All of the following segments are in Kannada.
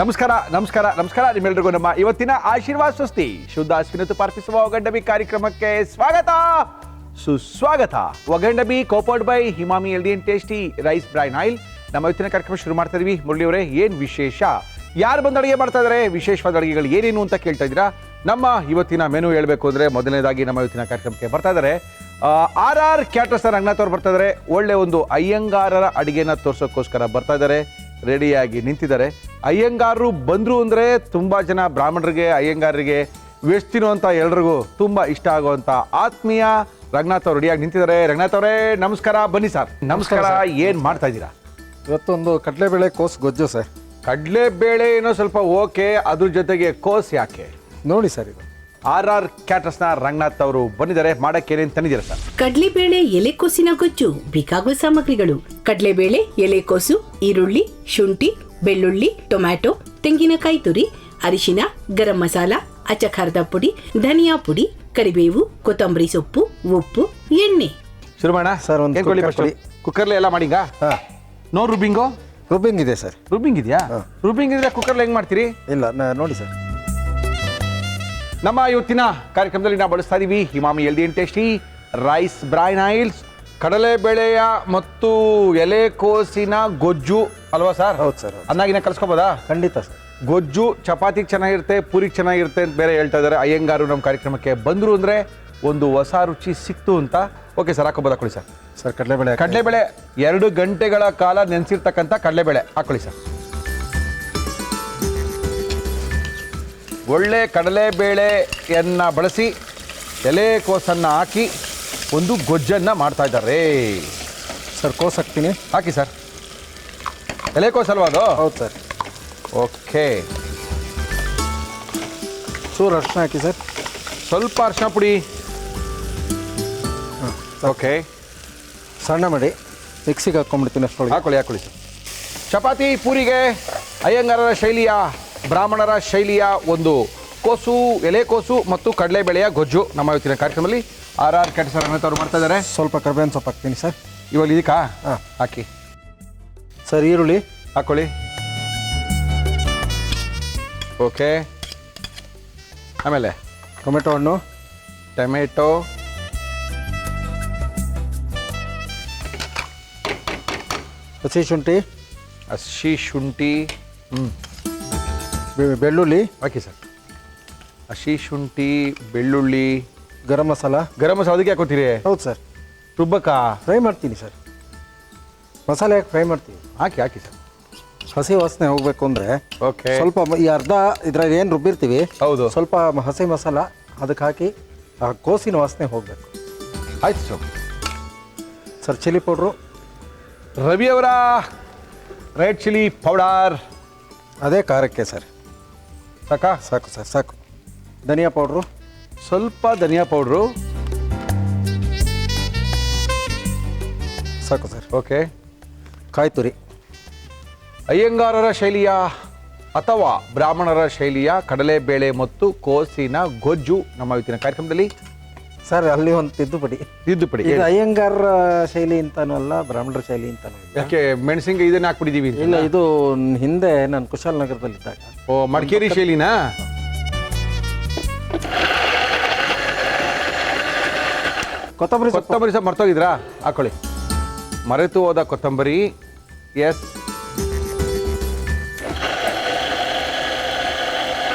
ನಮಸ್ಕಾರ ನಿಮ್ಮೆಲ್ಲರಿಗೂ ನಮ್ಮ ಇವತ್ತಿನ ಆಶೀರ್ವಾದ ಸ್ವಸ್ತಿ ಶುದ್ಧ ಅಶ್ವಿನತು ಪಾರ್ಪಿಸುವ ಒಗಂಡಬಿ ಕಾರ್ಯಕ್ರಮಕ್ಕೆ ಸ್ವಾಗತ ಸುಸ್ವಾಗತ. ಒಗಂಡಬಿ copowered by Himami healthy and tasty rice bran oil. ನಮ್ಮ ಇವತ್ತಿನ ಕಾರ್ಯಕ್ರಮ ಶುರು ಮಾಡ್ತಾ ಇದೀವಿ. ಮುರಳಿ ಅವರೇ, ಏನು ವಿಶೇಷ? ಯಾರು ಬಂದು ಅಡುಗೆ ಮಾಡ್ತಾ ಇದ್ದಾರೆ? ವಿಶೇಷವಾದ ಅಡುಗೆಗಳು ಏನೇನು ಅಂತ ಕೇಳ್ತಾ ಇದ್ದೀರಾ. ನಮ್ಮ ಇವತ್ತಿನ ಮೆನು ಹೇಳಬೇಕು ಅಂದರೆ ಮೊದಲನೇದಾಗಿ ನಮ್ಮ ಇವತ್ತಿನ ಕಾರ್ಯಕ್ರಮಕ್ಕೆ ಬರ್ತಾ ಇದ್ದಾರೆ RR ಕ್ಯಾಟರ್ಸ್ ರಂಗನಾಥ್ ಅವ್ರು ಬರ್ತಾ ಇದ್ದಾರೆ. ಒಳ್ಳೆ ಒಂದು ಅಯ್ಯಂಗಾರರ ಅಡುಗೆನ ತೋರ್ಸೋಕ್ಕೋಸ್ಕರ ಬರ್ತಾ ಇದ್ದಾರೆ, ರೆಡಿಯಾಗಿ ನಿಂತಿದ್ದಾರೆ. ಅಯ್ಯಂಗಾರರು ಬಂದರು ಅಂದರೆ ತುಂಬ ಜನ ಬ್ರಾಹ್ಮಣರಿಗೆ, ಅಯ್ಯಂಗಾರರಿಗೆ, ವೆಜ್ ತಿನ್ನುವಂಥ ಎಲ್ರಿಗೂ ತುಂಬ ಇಷ್ಟ ಆಗುವಂಥ ಆತ್ಮೀಯ ರಂಗನಾಥ್ ಅವ್ರು ರೆಡಿಯಾಗಿ ನಿಂತಿದ್ದಾರೆ. ರಂಗನಾಥ್ ಅವರೇ ನಮಸ್ಕಾರ, ಬನ್ನಿ ಸರ್. ನಮಸ್ಕಾರ. ಏನು ಮಾಡ್ತಾ ಇದ್ದೀರಾ? ಇವತ್ತೊಂದು ಕಡಲೆಬೇಳೆ ಕೋಸು ಗೊಜ್ಜು ಸರ್. ಕಡಲೆಬೇಳೆ ಏನೋ ಸ್ವಲ್ಪ ಓಕೆ, ಅದ್ರ ಜೊತೆಗೆ ಕೋಸ್ ಯಾಕೆ? ನೋಡಿ ಸರ್, ಇದು RR ಕ್ಯಾಟರ್ಸ್ನ ರಂಗನಾಥ್ ಅವರು ಬಂದಿದ್ದಾರೆ. ಮಾಡಕ್ಕೆ ಏನೇನು ತಂದಿದ್ದೀರಾ ಸರ್? ಕಡಲೆಬೇಳೆ ಎಲೆಕೋಸಿನ ಗೊಜ್ಜು. ಬೇಕಾಗುವ ಸಾಮಗ್ರಿಗಳು: ಕಡಲೆಬೇಳೆ, ಎಲೆಕೋಸು, ಈರುಳ್ಳಿ, ಶುಂಠಿ, ಬೆಳ್ಳುಳ್ಳಿ, ಟೊಮ್ಯಾಟೊ, ತೆಂಗಿನಕಾಯಿ ತುರಿ, ಅರಿಶಿನ, ಗರಂ ಮಸಾಲ, ಅಚ್ಚ ಖಾರದ ಪುಡಿ, ಧನಿಯಾ ಪುಡಿ, ಕರಿಬೇವು, ಕೊತ್ತಂಬರಿ ಸೊಪ್ಪು, ಉಪ್ಪು, ಎಣ್ಣೆ. ಶುರು ಮಾಡೋಣ ಸರ್. ಒಂದು ಕುಕ್ಕರ್ಲಿ ಎಲ್ಲ ಮಾಡಿಂಗ? ಹಾಂ. ನೋ ರುಬ್ಬಿಂಗು? ರುಬ್ಬಿಂಗ್ ಇದೆ ಸರ್. ರುಬ್ಬಿಂಗ್ ಇದೆಯಾ? ರುಬ್ಬಿಂಗ್ ಇದ್ರೆ ಕುಕ್ಕರ್ಲಿ ಹೆಂಗೆ ಮಾಡ್ತೀರಿ? ಇಲ್ಲ, ನೋಡಿ ಸರ್. ನಮ್ಮ ಇವತ್ತಿನ ಕಾರ್ಯಕ್ರಮದಲ್ಲಿ ನಾವು ಬಳಸ್ತಾ ಇದೀವಿ Himami healthy and tasty rice bran oils, ಕಡಲೆಬೇಳೆಯ ಮತ್ತು ಎಲೆಕೋಸಿನ ಗೊಜ್ಜು ಅಲ್ವಾ ಸರ್? ಹೌದು ಸರ್. ಅನ್ನಾಗಿನ ಕಲ್ಸ್ಕೊಬೋದಾ? ಖಂಡಿತ ಸರ್. ಗೊಜ್ಜು ಚಪಾತಿಗೆ ಚೆನ್ನಾಗಿರುತ್ತೆ, ಪೂರಿಗೆ ಚೆನ್ನಾಗಿರುತ್ತೆ ಅಂತ ಬೇರೆ ಹೇಳ್ತಾ ಇದ್ದಾರೆ. ಅಯ್ಯಂಗಾರು ನಮ್ಮ ಕಾರ್ಯಕ್ರಮಕ್ಕೆ ಬಂದರು ಅಂದರೆ ಒಂದು ಹೊಸ ರುಚಿ ಸಿಕ್ತು ಅಂತ. ಓಕೆ ಸರ್, ಹಾಕೋಬೋದಾ? ಹಾಕೊಳ್ಳಿ ಸರ್. ಸರ್, ಕಡಲೆಬೇಳೆ 2 ಗಂಟೆಗಳ ಕಾಲ ನೆನೆಸಿರ್ತಕ್ಕಂಥ ಕಡಲೆಬೇಳೆ ಹಾಕೊಳ್ಳಿ ಸರ್. ಒಳ್ಳೆ ಕಡಲೆಬೇಳೆಯನ್ನು ಬಳಸಿ ಎಲೆಕೋಸನ್ನು ಹಾಕಿ ಒಂದು ಗೊಜ್ಜನ್ನು ಮಾಡ್ತಾ ಇದ್ದಾರೆ ಸರ್. ಕೋಸು ಹಾಕ್ತೀನಿ. ಹಾಕಿ ಸರ್. ಎಲೆಕೋಸು ಅಲ್ವಾ ಅದು? ಹೌದು ಸರ್. ಓಕೆ. ಚೂರು ಅರಿಶಿನ ಹಾಕಿ ಸರ್. ಸ್ವಲ್ಪ ಅರಿಶಿನ ಪುಡಿ. ಓಕೆ. ಸಣ್ಣ ಮಾಡಿ ಮಿಕ್ಸಿಗೆ ಹಾಕ್ಕೊಂಡ್ಬಿಡ್ತೀನಿ ಅಷ್ಟೊಳಗೆ. ಹಾಕೊಳ್ಳಿ ಸರ್. ಚಪಾತಿ ಪೂರಿಗೆ ಅಯ್ಯಂಗಾರರ ಶೈಲಿಯ, ಬ್ರಾಹ್ಮಣರ ಶೈಲಿಯ ಒಂದು ಕೋಸು, ಎಲೆಕೋಸು ಮತ್ತು ಕಡಲೆಬೇಳೆಯ ಗೊಜ್ಜು ನಮ್ಮ ಇವತ್ತಿನ ಕಾರ್ಯಕ್ರಮದಲ್ಲಿ RR ಕ್ಯಾಟರ್ಸ್ ರಂಗನಾಥ್ ಅವರು ಮಾಡ್ತಾ ಇದ್ದಾರೆ. ಸ್ವಲ್ಪ ಕರಿಬೇವಿನ ಸೊಪ್ಪು ಹಾಕ್ತೀನಿ ಸರ್. ಇವಾಗ ಇದಕ್ಕಾ? ಹಾಂ, ಹಾಕಿ ಸರ್. ಈರುಳ್ಳಿ ಹಾಕ್ಕೊಳ್ಳಿ. ಓಕೆ. ಆಮೇಲೆ ಟೊಮೆಟೊ ಹಣ್ಣು, ಟೊಮೆಟೊ, ಹಸಿ ಶುಂಠಿ, ಬೆಳ್ಳುಳ್ಳಿ ಹಾಕಿ ಸರ್. ಹಸಿ ಶುಂಠಿ, ಬೆಳ್ಳುಳ್ಳಿ, ಗರಂ ಮಸಾಲ. ಅದಕ್ಕೆ ಹಾಕೋತೀರಿ? ಹೌದು ಸರ್. ರುಬ್ಬಕ್ಕಾ? ಫ್ರೈ ಮಾಡ್ತೀನಿ ಸರ್. ಮಸಾಲೆ ಹಾಕಿ ಫ್ರೈ ಮಾಡ್ತೀವಿ. ಹಾಕಿ ಸರ್. ಹಸಿ ವಾಸನೆ ಹೋಗ್ಬೇಕು ಅಂದರೆ ಓಕೆ. ಸ್ವಲ್ಪ ಈ ಅರ್ಧ ಇದ್ರಲ್ಲಿ ಏನು ರುಬ್ಬಿರ್ತೀವಿ, ಹೌದು, ಸ್ವಲ್ಪ ಹಸಿ ಮಸಾಲ ಅದಕ್ಕೆ ಹಾಕಿ ಆ ಕೋಸಿನ ವಾಸನೆ ಹೋಗಬೇಕು. ಆಯ್ತು ಸರ್. Sir, chilli powder. ರವಿಯವರ ರೆಡ್ ಚಿಲ್ಲಿ ಪೌಡರ್ ಅದೇ ಖಾರಕ್ಕೆ ಸರ್. ಸಾಕಾ? ಸಾಕು ಸರ್, ಸಾಕು. ಧನಿಯಾ ಪೌಡ್ರು, ಸ್ವಲ್ಪ ಧನಿಯಾ ಪೌಡ್ರು. ಸಾಕು ಸರ್. ಓಕೆ. ಕಾಯಿ ತುರಿ. ಅಯ್ಯಂಗಾರರ ಶೈಲಿಯ ಅಥವಾ ಬ್ರಾಹ್ಮಣರ ಶೈಲಿಯ ಕಡಲೆಬೇಳೆ ಮತ್ತು ಕೋಸಿನ ಗೊಜ್ಜು ನಮ್ಮ ಇವತ್ತಿನ ಕಾರ್ಯಕ್ರಮದಲ್ಲಿ. ಸರ್, ಅಲ್ಲಿ ಒಂದು ತಿದ್ದುಪಡಿ. ಇದು ಅಯ್ಯಂಗಾರ ಶೈಲಿ ಅಂತಾನೂ ಅಲ್ಲ, ಬ್ರಾಹ್ಮಣರ ಶೈಲಿ ಅಂತಾನೂ ಇಲ್ಲ. ಯಾಕೆ ಮೆಣಸಿನ್ಕಾಯಿ ಇದನ್ನ ಹಾಕ್ಬಿಟ್ಟಿದ್ದೀವಿ? ಇಲ್ಲ, ಇದು ಹಿಂದೆ ನಾನು ಕುಶಾಲನಗರದಲ್ಲಿದ್ದಾಗ. ಓ, ಮಡಿಕೇರಿ ಶೈಲಿನಾ? ಕೊತ್ತಂಬರಿ ಸೊಪ್ಪು ಮರ್ತೋಗಿದ್ರಾ? ಹಾಕೊಳ್ಳಿ. ಮರೆತು ಹೋದ ಕೊತ್ತಂಬರಿ. ಎಸ್.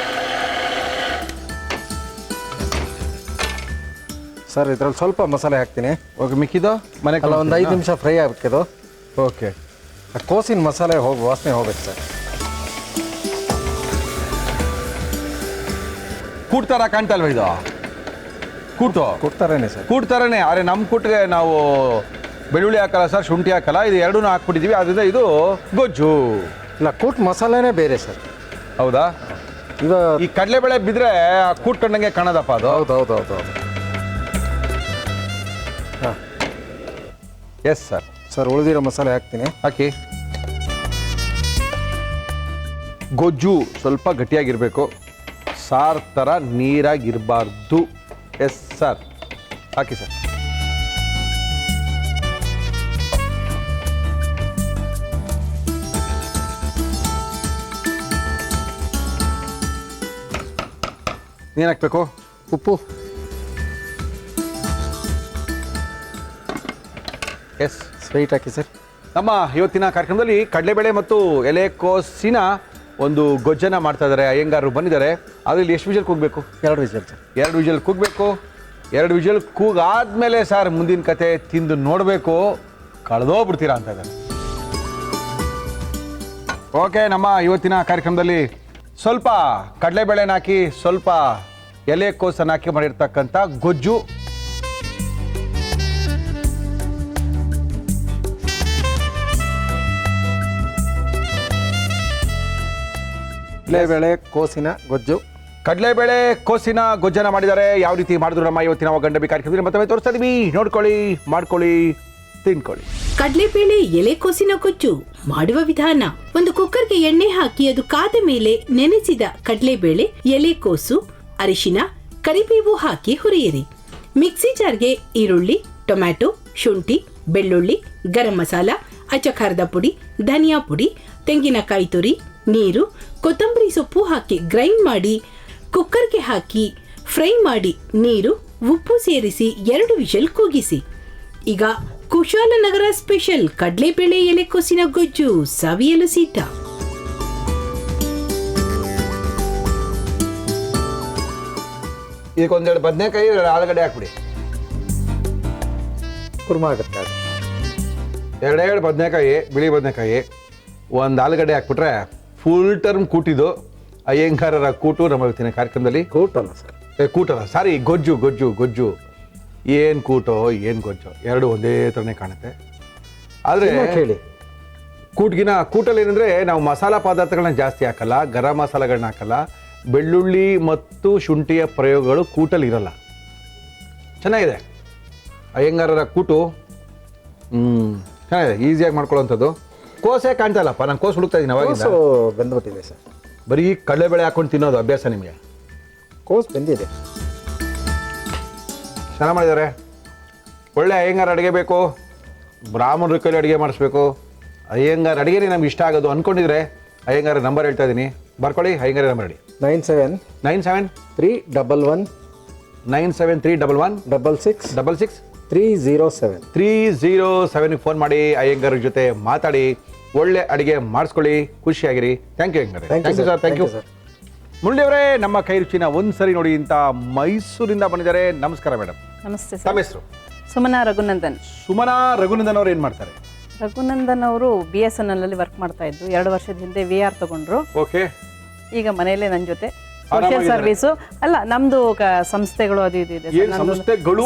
ಸರ್, ಇದ್ರಲ್ಲಿ ಸ್ವಲ್ಪ ಮಸಾಲೆ ಹಾಕ್ತೀನಿ. ಓಕೆ. ಮಿಕ್ಕಿದ್ದು ಮನೆ ಅಲ್ಲ, ಒಂದು 5 ನಿಮಿಷ ಫ್ರೈ ಆಗಬೇಕಿದು. ಓಕೆ. ಕೋಸಿನ ಮಸಾಲೆ ವಾಸನೆ ಹೋಗ್ಬೇಕು ಸರ್. ಕೂಡ್ತಾರ ಕಾಣ್ತಲ್ವ ಇದು? ಕೂಡ್ತಾರೇನೆ ಸರ್. ಕೂಡ್ತಾರನೇ. ಅರೆ, ನಮ್ಮ ಕೂಟ್ಗೆ ನಾವು ಬೆಳ್ಳುಳ್ಳಿ ಹಾಕಲ್ಲ ಸರ್, ಶುಂಠಿ ಹಾಕಲ್ಲ, ಇದು ಎರಡೂ ಹಾಕ್ಬಿಟ್ಟಿದ್ದೀವಿ. ಅದರಿಂದ ಇದು ಗೊಜ್ಜು. ಇಲ್ಲ, ಕೂಟ್ ಮಸಾಲೆನೇ ಬೇರೆ ಸರ್. ಹೌದಾ? ಈಗ ಈ ಕಡಲೆಬೇಳೆ ಬಿದ್ದರೆ ಕೂಟ್ಕೊಂಡಂಗೆ ಕಾಣೋದಪ್ಪ ಅದು. ಹೌದು. ಹಾಂ. S sir. ಸರ್, ಉಳಿದಿರೋ ಮಸಾಲೆ ಹಾಕ್ತೀನಿ. ಹಾಕಿ. ಗೊಜ್ಜು ಸ್ವಲ್ಪ ಗಟ್ಟಿಯಾಗಿರಬೇಕು, ಸಾರು ಥರ ನೀರಾಗಿರಬಾರ್ದು. Yes sir. ಹಾಕಿ ಸರ್. ಏನು ಹಾಕಬೇಕು? ಉಪ್ಪು. ಎಸ್, ಸ್ವೀಟ್ ಹಾಕಿ ಸರ್. ನಮ್ಮ ಇವತ್ತಿನ ಕಾರ್ಯಕ್ರಮದಲ್ಲಿ ಕಡಲೆಬೇಳೆ ಮತ್ತು ಎಲೆಕೋಸಿನ ಒಂದು ಗೊಜ್ಜನ್ನು ಮಾಡ್ತಾ ಇದ್ದಾರೆ. ಅಯ್ಯಂಗಾರರು ಬಂದಿದ್ದಾರೆ. ಅದರಲ್ಲಿ ಎಷ್ಟು ವಿಷಲ್ ಕೂಗಬೇಕು? 2 ವಿಷಲ್ ಸರ್. 2 ವಿಷಲ್ ಕೂಗಬೇಕು. 2 ವಿಷಲ್ ಕೂಗಾದ್ಮೇಲೆ ಸರ್ ಮುಂದಿನ ಕತೆ ತಿಂದು ನೋಡಬೇಕು, ಕಳೆದೋಗ್ಬಿಡ್ತೀರಾ ಅಂತ ಇದ್ದಾರೆ. ಓಕೆ, ನಮ್ಮ ಇವತ್ತಿನ ಕಾರ್ಯಕ್ರಮದಲ್ಲಿ ಸ್ವಲ್ಪ ಕಡಲೆಬೇಳೆನ ಹಾಕಿ ಸ್ವಲ್ಪ ಎಲೆಕೋಸನ್ನು ಹಾಕಿ ಮಾಡಿರ್ತಕ್ಕಂಥ ಗೊಜ್ಜು. ಕಡಲೆಬೇಳೆ ಕೋಸಿನ ಗೊಜ್ಜು. ಕಡಲೆಬೇಳೆ ಕೋಸಿನ ಗೊಜ್ಜನ ಮಾಡಿದ್ದಾರೆ. ಯಾವ ರೀತಿ ಮಾಡಿದ್ರು ನಮ್ಮ ಇವತ್ತಿನ ಒಗ್ಗಂಡಬಿ ಕಾರ್ಯಕ್ರಮದಲ್ಲಿ ಮತ್ತೊಮ್ಮೆ ತೋರಿಸ್ತಾ ಇದೀವಿ. ನೋಡ್ಕೊಳ್ಳಿ, ಮಾಡ್ಕೊಳ್ಳಿ, ತಿನ್ಕೊಳ್ಳಿ. ಕಡಲೆಬೇಳೆ ಎಲೆಕೋಸಿನ ಗೊಜ್ಜು ಮಾಡುವ ವಿಧಾನ: ಒಂದು ಕುಕ್ಕರ್ಗೆ ಎಣ್ಣೆ ಹಾಕಿ ಅದು ಕಾದ ಮೇಲೆ ನೆನೆಸಿದ ಕಡಲೆಬೇಳೆ, ಎಲೆಕೋಸು, ಅರಿಶಿನ, ಕರಿಬೇವು ಹಾಕಿ ಹುರಿಯಿರಿ. ಮಿಕ್ಸಿ ಜಾರ್ಗೆ ಈರುಳ್ಳಿ, ಟೊಮ್ಯಾಟೊ, ಶುಂಠಿ, ಬೆಳ್ಳುಳ್ಳಿ, ಗರಂ ಮಸಾಲ, ಅಚ್ಚಖಾರದ ಪುಡಿ, ಧನಿಯಾ ಪುಡಿ, ತೆಂಗಿನಕಾಯಿ ತುರಿ, ನೀರು, ಕೊತ್ತಂಬರಿ ಸೊಪ್ಪು ಹಾಕಿ ಗ್ರೈಂಡ್ ಮಾಡಿ ಕುಕ್ಕರ್ಗೆ ಹಾಕಿ ಫ್ರೈ ಮಾಡಿ ನೀರು, ಉಪ್ಪು ಸೇರಿಸಿ 2 ವಿಷಲ್ ಕೂಗಿಸಿ. ಈಗ ಕುಶಾಲನಗರ ಸ್ಪೆಷಲ್ ಕಡಲೆಬೇಳೆ ಎಲೆಕೋಸಿನ ಗೊಜ್ಜು ಸವಿಯಲು ಸಿದ್ಧ. ಇದಕ್ಕೊಂದೆರಡು ಬದನೆಕಾಯಿ, 2 ಆಲೂಗಡ್ಡೆ ಹಾಕ್ಬಿಡಿ. ಕುರ್ಮಾ ಆಗುತ್ತೆ. 2 ಬದನೆಕಾಯಿ, ಬಿಳಿ ಬದನೆಕಾಯಿ, 1 ಆಲೂಗಡ್ಡೆ ಹಾಕ್ಬಿಟ್ರೆ ಫುಲ್ ಟರ್ಮ್ ಕೂಟಿದ್ದು ಅಯ್ಯಂಗಾರರ ಕೂಟು ನಮ್ಮ ಇವತ್ತಿನ ಕಾರ್ಯಕ್ರಮದಲ್ಲಿ. ಕೂಟಲ್ಲ ಸರ್, ಕೂಟಲ್ಲ, ಸಾರಿ, ಗೊಜ್ಜು ಗೊಜ್ಜು ಗೊಜ್ಜು. ಏನು ಕೂಟೋ ಏನು ಗೊಜ್ಜು, 2 ಒಂದೇ ಥರನೇ ಕಾಣುತ್ತೆ. ಆದರೆ ಹೇಳಿ, ಕೂಟಲ್ಲಿ ಏನಂದರೆ ನಾವು ಮಸಾಲ ಪದಾರ್ಥಗಳನ್ನ ಜಾಸ್ತಿ ಹಾಕಲ್ಲ, ಗರಂ ಮಸಾಲೆಗಳನ್ನ ಹಾಕಲ್ಲ, ಬೆಳ್ಳುಳ್ಳಿ ಮತ್ತು ಶುಂಠಿಯ ಪ್ರಯೋಗಗಳು ಕೂಟಲ್ಲಿ ಇರಲ್ಲ. ಚೆನ್ನಾಗಿದೆ ಅಯ್ಯಂಗಾರರ ಕೂಟು. ಚೆನ್ನಾಗಿದೆ, ಈಸಿಯಾಗಿ ಮಾಡ್ಕೊಳ್ಳೋವಂಥದ್ದು. ಕೋಸೆ ಕಾಣ್ತಾ ಇಲ್ಲಪ್ಪ, ನಾನು ಕೋಸು ಹುಡುಕ್ತಾ ಇದ್ದೀನಿ ಅವಾಗಿಂದ. ಕೋಸು ಬೆಂದ್ಬಿಟ್ಟಿದೆ ಸರ್. ಬರೀ ಕಡಲೆಬೇಳೆ ಹಾಕೊಂಡು ತಿನ್ನೋದು ಅಭ್ಯಾಸ ನಿಮಗೆ? ಕೋಸು ಬೆಂದಿದೆ. ಚೆನ್ನಾಗಿ ಮಾಡಿದ್ದಾರೆ. ಒಳ್ಳೆ ಅಯ್ಯಂಗಾರ ಅಡುಗೆ ಬೇಕು, ಬ್ರಾಹ್ಮಣರ ಕೈಲಿ ಅಡುಗೆ ಮಾಡಿಸ್ಬೇಕು. ಅಯ್ಯಂಗಾರ ಅಡುಗೆನೇ ನಮ್ಗೆ ಇಷ್ಟ ಆಗೋದು ಅಂದ್ಕೊಂಡಿದ್ರೆ ಅಯ್ಯಂಗಾರ ನಂಬರ್ ಹೇಳ್ತಾ ಇದ್ದೀನಿ, ಬರ್ಕೊಳ್ಳಿ. ಅಯ್ಯಂಗಾರ ನಂಬರ್ ಹೇಳಿ. 97 97311 307 307 ಫೋನ್ ಮಾಡಿ ಅಯ್ಯಂಗಾರ ಜೊತೆ ಮಾತಾಡಿ, ಒಳ್ಳೆ ಅಡುಗೆ ಮಾಡಿಸ್ಕೊಳ್ಳಿ, ಖುಷಿಯಾಗಿರಿ. Thank you Iyengar. Thank you sir. Thank you ಮುರಳಿಯವರೇ. ನಮ್ಮ ಕೈ ರುಚಿನ ಒಂದ್ಸರಿ ನೋಡಿ ಅಂತ ಮೈಸೂರಿಂದ ಬಂದಿದ್ದಾರೆ. ನಮಸ್ಕಾರ ಮೇಡಮ್. ನಮಸ್ತೆ ಸರ್. ತಮ್ಮ ಹೆಸರು? ಸುಮನಾ ರಘುನಂದನ್. ಸುಮನಾ ರಘುನಂದನ್ ಅವರು ಏನು ಮಾಡ್ತಾರೆ? ರಘುನಂದನ್ ಅವರು BSNL ಅಲ್ಲಿ ವರ್ಕ್ ಮಾಡ್ತಾ ಇದ್ದು, 2 ವರ್ಷದ ಹಿಂದೆ VR ತಗೊಂಡ್ರು. ಓಕೆ. ಈಗ ಮನೆಯಲ್ಲೇ ನನ್ನ ಜೊತೆ ಸೋಷಿಯಲ್ ಸರ್ವಿಸು ಅಲ್ಲ, ನಮ್ದು ಸಂಸ್ಥೆಗಳು ಅದು ಇದು ಇದೆ.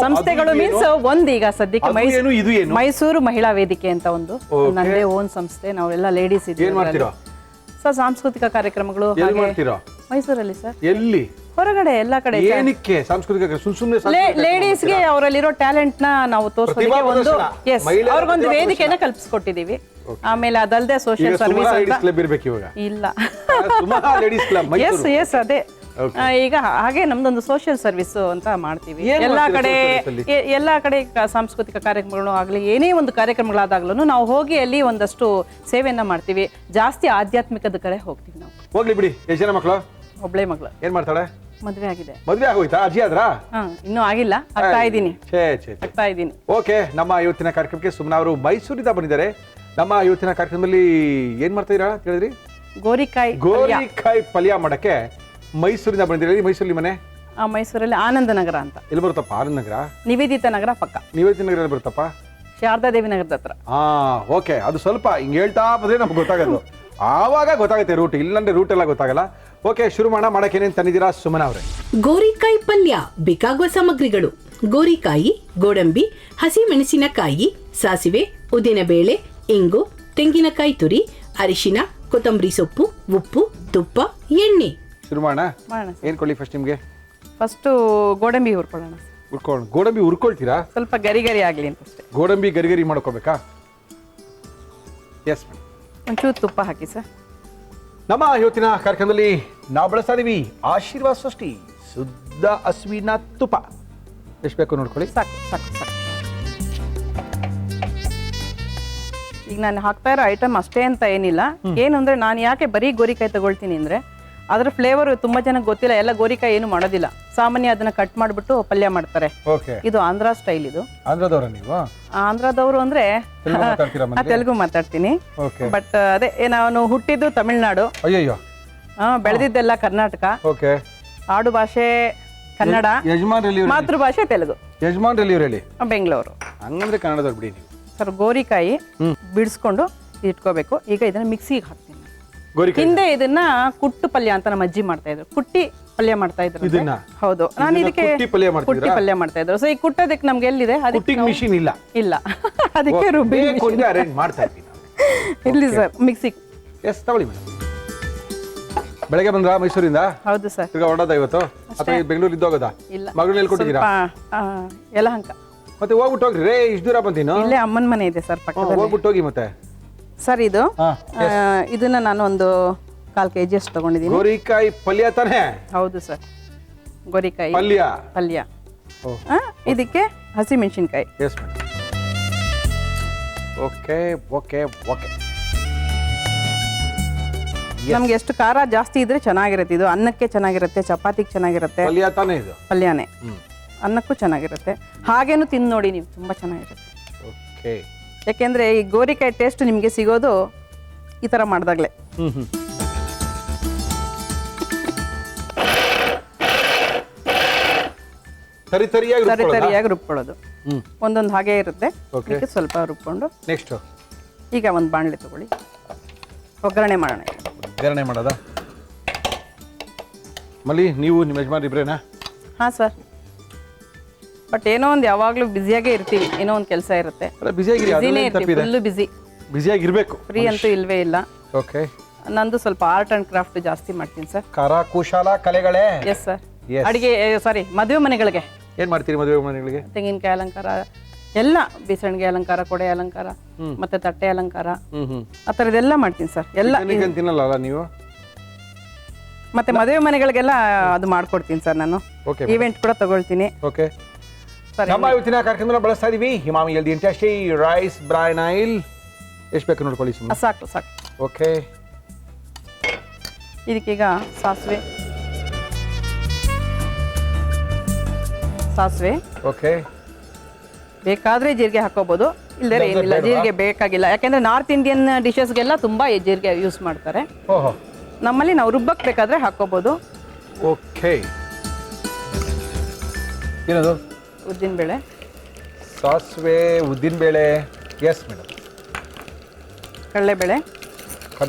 ಸಂಸ್ಥೆಗಳು ಮೀನ್ಸ್ ಒಂದು ಈಗ ಸದ್ಯಕ್ಕೆ ಮೈಸೂರು ಮಹಿಳಾ ವೇದಿಕೆ ಅಂತ ಒಂದು ನಂದೇ ಓನ್ ಸಂಸ್ಥೆ. ನಾವೆಲ್ಲ ಲೇಡೀಸ್ ಇದ್ದೀವಿ ಸರ್. ಸಾಂಸ್ಕೃತಿಕ ಕಾರ್ಯಕ್ರಮಗಳು ಮೈಸೂರಲ್ಲಿ ಸರ್. ಎಲ್ಲಿ? ಹೊರಗಡೆ ಎಲ್ಲ ಕಡೆ. ಏನಕ್ಕೆ ಸಾಂಸ್ಕೃತಿಕ? ಲೇಡೀಸ್ಗೆ ಅವರಲ್ಲಿರೋ ಟ್ಯಾಲೆಂಟ್ ನ ನಾವು ತೋರಿಸೋದಕ್ಕೆ ಒಂದು ಅವ್ರಿಗೊಂದು ವೇದಿಕೆನ ಕಲ್ಪಿಸ್ಕೊಟ್ಟಿದೀವಿ. ಆಮೇಲೆ ಅದಲ್ಲದೆ ಸೋಷಿಯಲ್ ಸರ್ವಿಸ್ ಇಲ್ಲ. ಎಸ್ ಅದೇ ಈಗ ಹಾಗೆ ನಮ್ದೊಂದು ಸೋಷಿಯಲ್ ಸರ್ವಿಸ್ ಅಂತ ಮಾಡ್ತೀವಿ. ಎಲ್ಲಾ ಕಡೆ ಸಾಂಸ್ಕೃತಿಕ ಕಾರ್ಯಕ್ರಮಗಳು ಆಗ್ಲಿ, ಏನೇ ಒಂದು ಕಾರ್ಯಕ್ರಮಗಳಾದಾಗ್ಲೂ ನಾವು ಹೋಗಿ ಅಲ್ಲಿ ಒಂದಷ್ಟು ಸೇವೆಯನ್ನ ಮಾಡ್ತೀವಿ. ಜಾಸ್ತಿ ಆಧ್ಯಾತ್ಮಿಕದ ಕಡೆ ಹೋಗ್ತೀವಿ ನಾವು. ಹೋಗ್ಲಿ ಬಿಡಿ. ಎಷ್ಟು ಜನ ಮಕ್ಕಳು? ಒಬ್ಳೆ ಮಗಳು. ಏನ್ ಮಾಡ್ತಾಳೆ? ಮದ್ವೆ ಆಗಿದೆ. ಮದ್ವೆ ಆಗೋಯ್ತಾ? ಅಜ್ಜಿ ಆದ್ರಾ? ಇನ್ನೂ ಆಗಿಲ್ಲ, ಆಗ್ತಾ ಇದ್ದೀನಿ. ಓಕೆ. ನಮ್ಮ ಇವತ್ತಿನ ಕಾರ್ಯಕ್ರಮಕ್ಕೆ ಸುಮ್ನಾ ಅವರು ಮೈಸೂರಿಂದ ಬಂದಿದ್ದಾರೆ. ನಮ್ಮ ಇವತ್ತಿನ ಕಾರ್ಯಕ್ರಮದಲ್ಲಿ ಏನ್ ಮಾಡ್ತಾ ಇದೀರಾ ಹೇಳಿದ್ರಿ? ಗೋರಿಕಾಯಿ ಪಲ್ಯ ಮಾಡಕ್ಕೆ ಮೈಸೂರಿಂದ ಬಂದಿದ್ದೀರಿ. ಮೈಸೂರಲ್ಲಿ ಮನೆ? ಮೈಸೂರಲ್ಲಿ ಆನಂದನಗರ ಅಂತ. ಎಲ್ಲಿ ಬರುತ್ತಪ್ಪ ಆನಂದನಗರ? ನಿವೇದಿತ ನಗರ ಪಕ್ಕ. ನಿವೇದಿತ ನಗರ ಎಲ್ಲಿ ಬರುತ್ತಪ್ಪ? ಶಾರದಾದೇವಿ ನಗರದ ಹತ್ರ. ಓಕೆ. ಅದು ಸ್ವಲ್ಪ ಹಿಂಗೆ ಹೇಳ್ತಾ ಬಂದ್ರೆ ನಮ್ಗೆ ಗೊತ್ತಾಗೋದು, ಆವಾಗ ಗೊತ್ತಾಗುತ್ತೆ ರೂಟ್, ಇಲ್ಲಂದ್ರೆ ರೂಟ್ ಎಲ್ಲ ಗೊತ್ತಾಗಲ್ಲ. ಓಕೆ, ಶುರು ಮಾಡಕ್ಕೆ ಏನೇನು ತಂದಿದ್ದೀರಾ ಸುಮನಾ ಅವರೇ? ಗೋರಿಕಾಯಿ ಪಲ್ಯ ಬೇಕಾಗುವ ಸಾಮಗ್ರಿಗಳು: ಗೋರಿಕಾಯಿ, ಗೋಡಂಬಿ, ಹಸಿಮೆಣಸಿನಕಾಯಿ, ಸಾಸಿವೆ, ಉದ್ದಿನಬೇಳೆ, ಇಂಗು, ತೆಂಗಿನಕಾಯಿ ತುರಿ, ಅರಿಶಿನ, ಕೊತ್ತಂಬರಿ ಸೊಪ್ಪು, ಉಪ್ಪು, ತುಪ್ಪ, ಎಣ್ಣೆ. ಶುರು ಮಾಡೋಣ. ಏನು ಕೊಡ್ಲಿ ಫಸ್ಟ್ ನಿಮಗೆ? ಫಸ್ಟ್ ಗೋಡಂಬಿ ಹುರ್ಕೊಳ್ಳೋಣ. ಗೋಡಂಬಿ ಹುರ್ಕೊಳ್ತೀರಾ? ಸ್ವಲ್ಪ ಗರಿ ಗರಿ ಆಗಲಿ ಅಂತ ಅಷ್ಟೇ. ಗೋಡಂಬಿ ಗರಿ ಗರಿ ಮಾಡ್ಕೋಬೇಕಾ? ಎಸ್. ಒಂಚೂರು ತುಪ್ಪ ಹಾಕಿ ಸರ್. ನಮ್ಮ ಇವತ್ತಿನ ಕಾರ್ಯಕ್ರಮದಲ್ಲಿ ನಾವು ಬಳಸ್ತಾ ಇದೀವಿ ಆಶೀರ್ವಾದ ಸೃಷ್ಟಿ ಶುದ್ಧ ಹಸುವಿನ ತುಪ್ಪ. ಎಷ್ಟು ಬೇಕು ನೋಡ್ಕೊಳ್ಳಿ. ಸಾಕು. ಈಗ ನಾನು ಹಾಕ್ತಾ ಇರೋ ಐಟಮ್ ಅಷ್ಟೇ ಅಂತ ಏನಿಲ್ಲ. ಏನು ಅಂದ್ರೆ ನಾನು ಯಾಕೆ ಬರೀ ಗೋರಿಕಾಯಿ ತಗೊಳ್ತೀನಿ ಅಂದ್ರೆ ಅದ್ರ ಫ್ಲೇವರ್ ತುಂಬಾ ಜನಕ್ಕೆ ಗೊತ್ತಿಲ್ಲ, ಎಲ್ಲ ಗೋರಿಕಾಯಿ ಏನು ಮಾಡೋದಿಲ್ಲ, ಸಾಮಾನ್ಯ ಅದನ್ನ ಕಟ್ ಮಾಡಿಬಿಟ್ಟು ಪಲ್ಯ ಮಾಡ್ತಾರೆ. ಓಕೆ, ಇದು ಆಂಧ್ರ ಸ್ಟೈಲ್. ಇದು ಆಂಧ್ರದವರ ನೀವು? ಆಂಧ್ರದವರು ಅಂದ್ರೆ ತೆಲುಗು ಮಾತಾಡ್ತೀನಿ. ಬಟ್ ಅದೇ ನಾನು ಹುಟ್ಟಿದ್ದು ತಮಿಳ್ನಾಡು, ಅಯ್ಯಯ್ಯೋ, ಬೆಳೆದಿದ್ದೆಲ್ಲ ಕರ್ನಾಟಕ. ಓಕೆ, ಆಡು ಭಾಷೆ ಕನ್ನಡ, ಮಾತೃಭಾಷೆ ತೆಲುಗು. ಯಜಮಾನ್ರಲ್ಲಿ ಇವ್ರು ಹೇಳಿ ಬೆಂಗಳೂರು. ಹಂಗಂದ್ರೆ ಕನ್ನಡದವ್ರು ಬಿಡಿ ನೀವು. ಸರ್ ಗೋರಿಕಾಯಿ ಬಿಡಿಸ್ಕೊಂಡು ಇಟ್ಕೋಬೇಕು. ಈಗ ಇದನ್ನ ಮಿಕ್ಸಿಗೆ ಹಾಕ್ತೀನಿ. ಗೋರಿಕಾಯಿ ಹಿಂದೆ ಇದನ್ನ ಕುಟ್ಟು ಪಲ್ಯ ಅಂತ ನಮ್ಮ ಅಜ್ಜಿ ಮಾಡ್ತಾ ಇದ್ರು, ಕುಟ್ಟಿ ಪಲ್ಯ ಮಾಡ್ತಾ ಇದ್ರು. ಹೌದು, ನಾನು ಇದಕ್ಕೆ ಕುಟ್ಟಿ ಪಲ್ಯ ಮಾಡ್ತಾ ಇದ್ರು. ಸೊ ಈ ಕುಟ್ಟೋದಕ್ಕೆ ನಮ್ಗೆ ಎಲ್ಲಿದೆ, ಅದಕ್ಕೆ ಮಿಷಿನ್ ಇಲ್ಲ ಇಲ್ಲ ಅದಕ್ಕೆ ರುಬ್ಬಿ ಅರೇಂಜ್ ಮಾಡ್ತಾ ಇದ್ದೀನಿ. ಇಲ್ಲಿ ಸರ್ ಮಿಕ್ಸಿ. ಎಸ್, ತಗೊಳ್ಳಿ ಮೇಡಮ್. ಬೆಳಗ್ಗೆ ಬಂದ್ರಾ ಮೈಸೂರಿಂದ? ಹೌದು ಸರ್. ಈಗ ಹೊರಡೋದ ಇವತ್ತು ಅಥವಾ ಬೆಂಗಳೂರು ಇದ್ದೋಗೋದಾ? ಇಲ್ಲ, ಮಗಳನ್ನ ಎಲ್ಲಿ ಕೊಟ್ಟಿದ್ದೀರಾ? ಯಲಹಂಕ. ಮತ್ತೆ ಹೋಗ್ಬಿಟ್ಟು ಹೋಗ್ರಿ ರೇ, ಇಷ್ಟು ದೂರ ಬಂತೀನೋ? ಇಲ್ಲೇ ಅಮ್ಮನ ಮನೆ ಇದೆ ಸರ್ ಪಕ್ಕದಲ್ಲಿ. ಹೋಗ್ಬಿಟ್ಟು ಹೋಗಿ. ಮತ್ತೆ ಸರ್ ಇದನ್ನ ನಾನು ಒಂದು 4 kg ಅಷ್ಟು ತಗೊಂಡಿದ್ದೀನಿ. ಗೋರಿಕಾಯಿ ಪಲ್ಯ ತಾನೇ? ಹೌದು ಸರ್, ಗೋರಿಕಾಯಿ ಪಲ್ಯ. ಇದಕ್ಕೆ ಹಸಿ ಮೆಣಸಿನ್ಕಾಯಿ. Yes madam. Okay okay okay. ನಮ್ಗೆ ಎಷ್ಟು ಖಾರ ಜಾಸ್ತಿ ಇದ್ರೆ ಚೆನ್ನಾಗಿರುತ್ತೆ. ಇದು ಅನ್ನಕ್ಕೆ ಚೆನ್ನಾಗಿರುತ್ತೆ, ಚಪಾತಿಗೆ ಚೆನ್ನಾಗಿರುತ್ತೆ. ಪಲ್ಯ ತಾನೇ ಇದು? ಪಲ್ಯನೇ. ಅನ್ನಕ್ಕೂ ಚೆನ್ನಾಗಿರುತ್ತೆ. ಹಾಗೇನು ತಿಂದು ನೋಡಿ ನೀವು, ತುಂಬಾ ಚೆನ್ನಾಗಿರುತ್ತೆ. ಓಕೆ. ಯಾಕೆಂದ್ರೆ ಈ ಗೋರಿಕಾಯಿ ಟೇಸ್ಟ್ ನಿಮಗೆ ಸಿಗೋದು ಈ ತರ ಮಾಡಿದಾಗಲೇ. ತರಿತರಿಯಾಗಿ ರುಬ್ಕೊಳ್ಳೋದು. ಒಂದೊಂದು ಹಾಗೆ ಇರುತ್ತೆ, ಸ್ವಲ್ಪ ರುಬ್ಕೊಂಡು. ನೆಕ್ಸ್ಟ್ ಈಗ ಒಂದು ಬಾಣಲೆ ತಗೊಳ್ಳಿ, ಒಗ್ಗರಣೆ ಮಾಡೋಣ. ಒಗ್ಗರಣೆ ಮಾಡೋದಾ? ಮಲ್ಲಿ, ನೀವು ನಿಮ್ಮ ಯಜಮಾನ್ ಇಬ್ರೇನಾ? ಹಾ ಸರ್, ಬಟ್ ಏನೋ ಒಂದು ಯಾವಾಗಲೂ ಬ್ಯುಸಿಯಾಗೇ ಇರ್ತೀವಿ, ಏನೋ ಒಂದು ಕೆಲಸ ಇರುತ್ತೆ. ಫುಲ್ಲು ಬ್ಯುಸಿಯಾಗಿರ್ಬೇಕು, ಫ್ರೀ ಅಂತೂ ಇಲ್ವೇ ಇಲ್ಲ. ಓಕೆ. ನಂದು ಸ್ವಲ್ಪ ಆರ್ಟ್ ಅಂಡ್ ಕ್ರಾಫ್ಟ್ ಜಾಸ್ತಿ ಮಾಡ್ತೀನಿ ಸರ್. ಕರಕುಶಲ ಕಲೆಗಳೇ? Yes sir. ಅಡಿಗೆ ಮದುವೆ ಮನೆಗಳಿಗೆ ಏನ್ ಮಾಡ್ತೀರಿ? ಮದುವೆ ಮನೆಗಳಿಗೆ ತೆಂಗಿನಕಾಯಿ ಅಲಂಕಾರ ಎಲ್ಲ, ಬೀಸಣಿಗೆ ಅಲಂಕಾರ, ಕೊಡೆ ಅಲಂಕಾರ, ಮತ್ತೆ ತಟ್ಟೆ ಅಲಂಕಾರ, ಆ ಥರದ್ದೆಲ್ಲ ಮಾಡ್ತೀನಿ ಸರ್. ಎಲ್ಲ ತಿನ್ನಲ್ಲ ನೀವು? ಮತ್ತೆ ಮದುವೆ ಮನೆಗಳಿಗೆಲ್ಲ ಅದು ಮಾಡ್ಕೊಡ್ತೀನಿ ಸರ್ ನಾನು. ಈವೆಂಟ್ ಕೂಡ ತಗೊಳ್ತೀನಿ. ಓಕೆ. ನಮ್ಮ ಇವತ್ತಿನ ಕಾರ್ಯಕ್ರಮದಲ್ಲಿ ಬಳಸ್ತಾ ಇದೀವಿ Himami healthy and tasty rice bran oil. ಎಷ್ಟು ಬೇಕು ನೋಡ್ಕೊಳ್ಳಿ ಸುಮ್ಮನೆ. ಸಾಕು ಸಾಕು. ಓಕೆ. ಇದಕ್ಕೀಗ ಸಾಸಿವೆ. ಓಕೆ. ಬೇಕಾದ್ರೆ ಜೀರಿಗೆ ಹಾಕೋಬಹುದು, ಇಲ್ಲದೇ ಏನಿಲ್ಲ, ಜೀರಿಗೆ ಬೇಕಾಗಿಲ್ಲ. ಯಾಕೆಂದ್ರೆ ನಾರ್ತ್ ಇಂಡಿಯನ್ ಡಿಶಸ್ಗೆಲ್ಲ ತುಂಬಾ ಜೀರಿಗೆ ಯೂಸ್ ಮಾಡ್ತಾರೆ. ನಮ್ಮಲ್ಲಿ ನಾವು ರುಬ್ಬಕ್ಕೆ ಬೇಕಾದ್ರೆ ಹಾಕೋಬಹುದು. ಓಕೆ. ಏನದು? ಉದ್ದಿನಬೇಳೆ, ಸಾಸಿವೆ, ಉದ್ದಿನಬೇಳೆ. Yes madam. ಕಡಲೆಬೇಳೆ.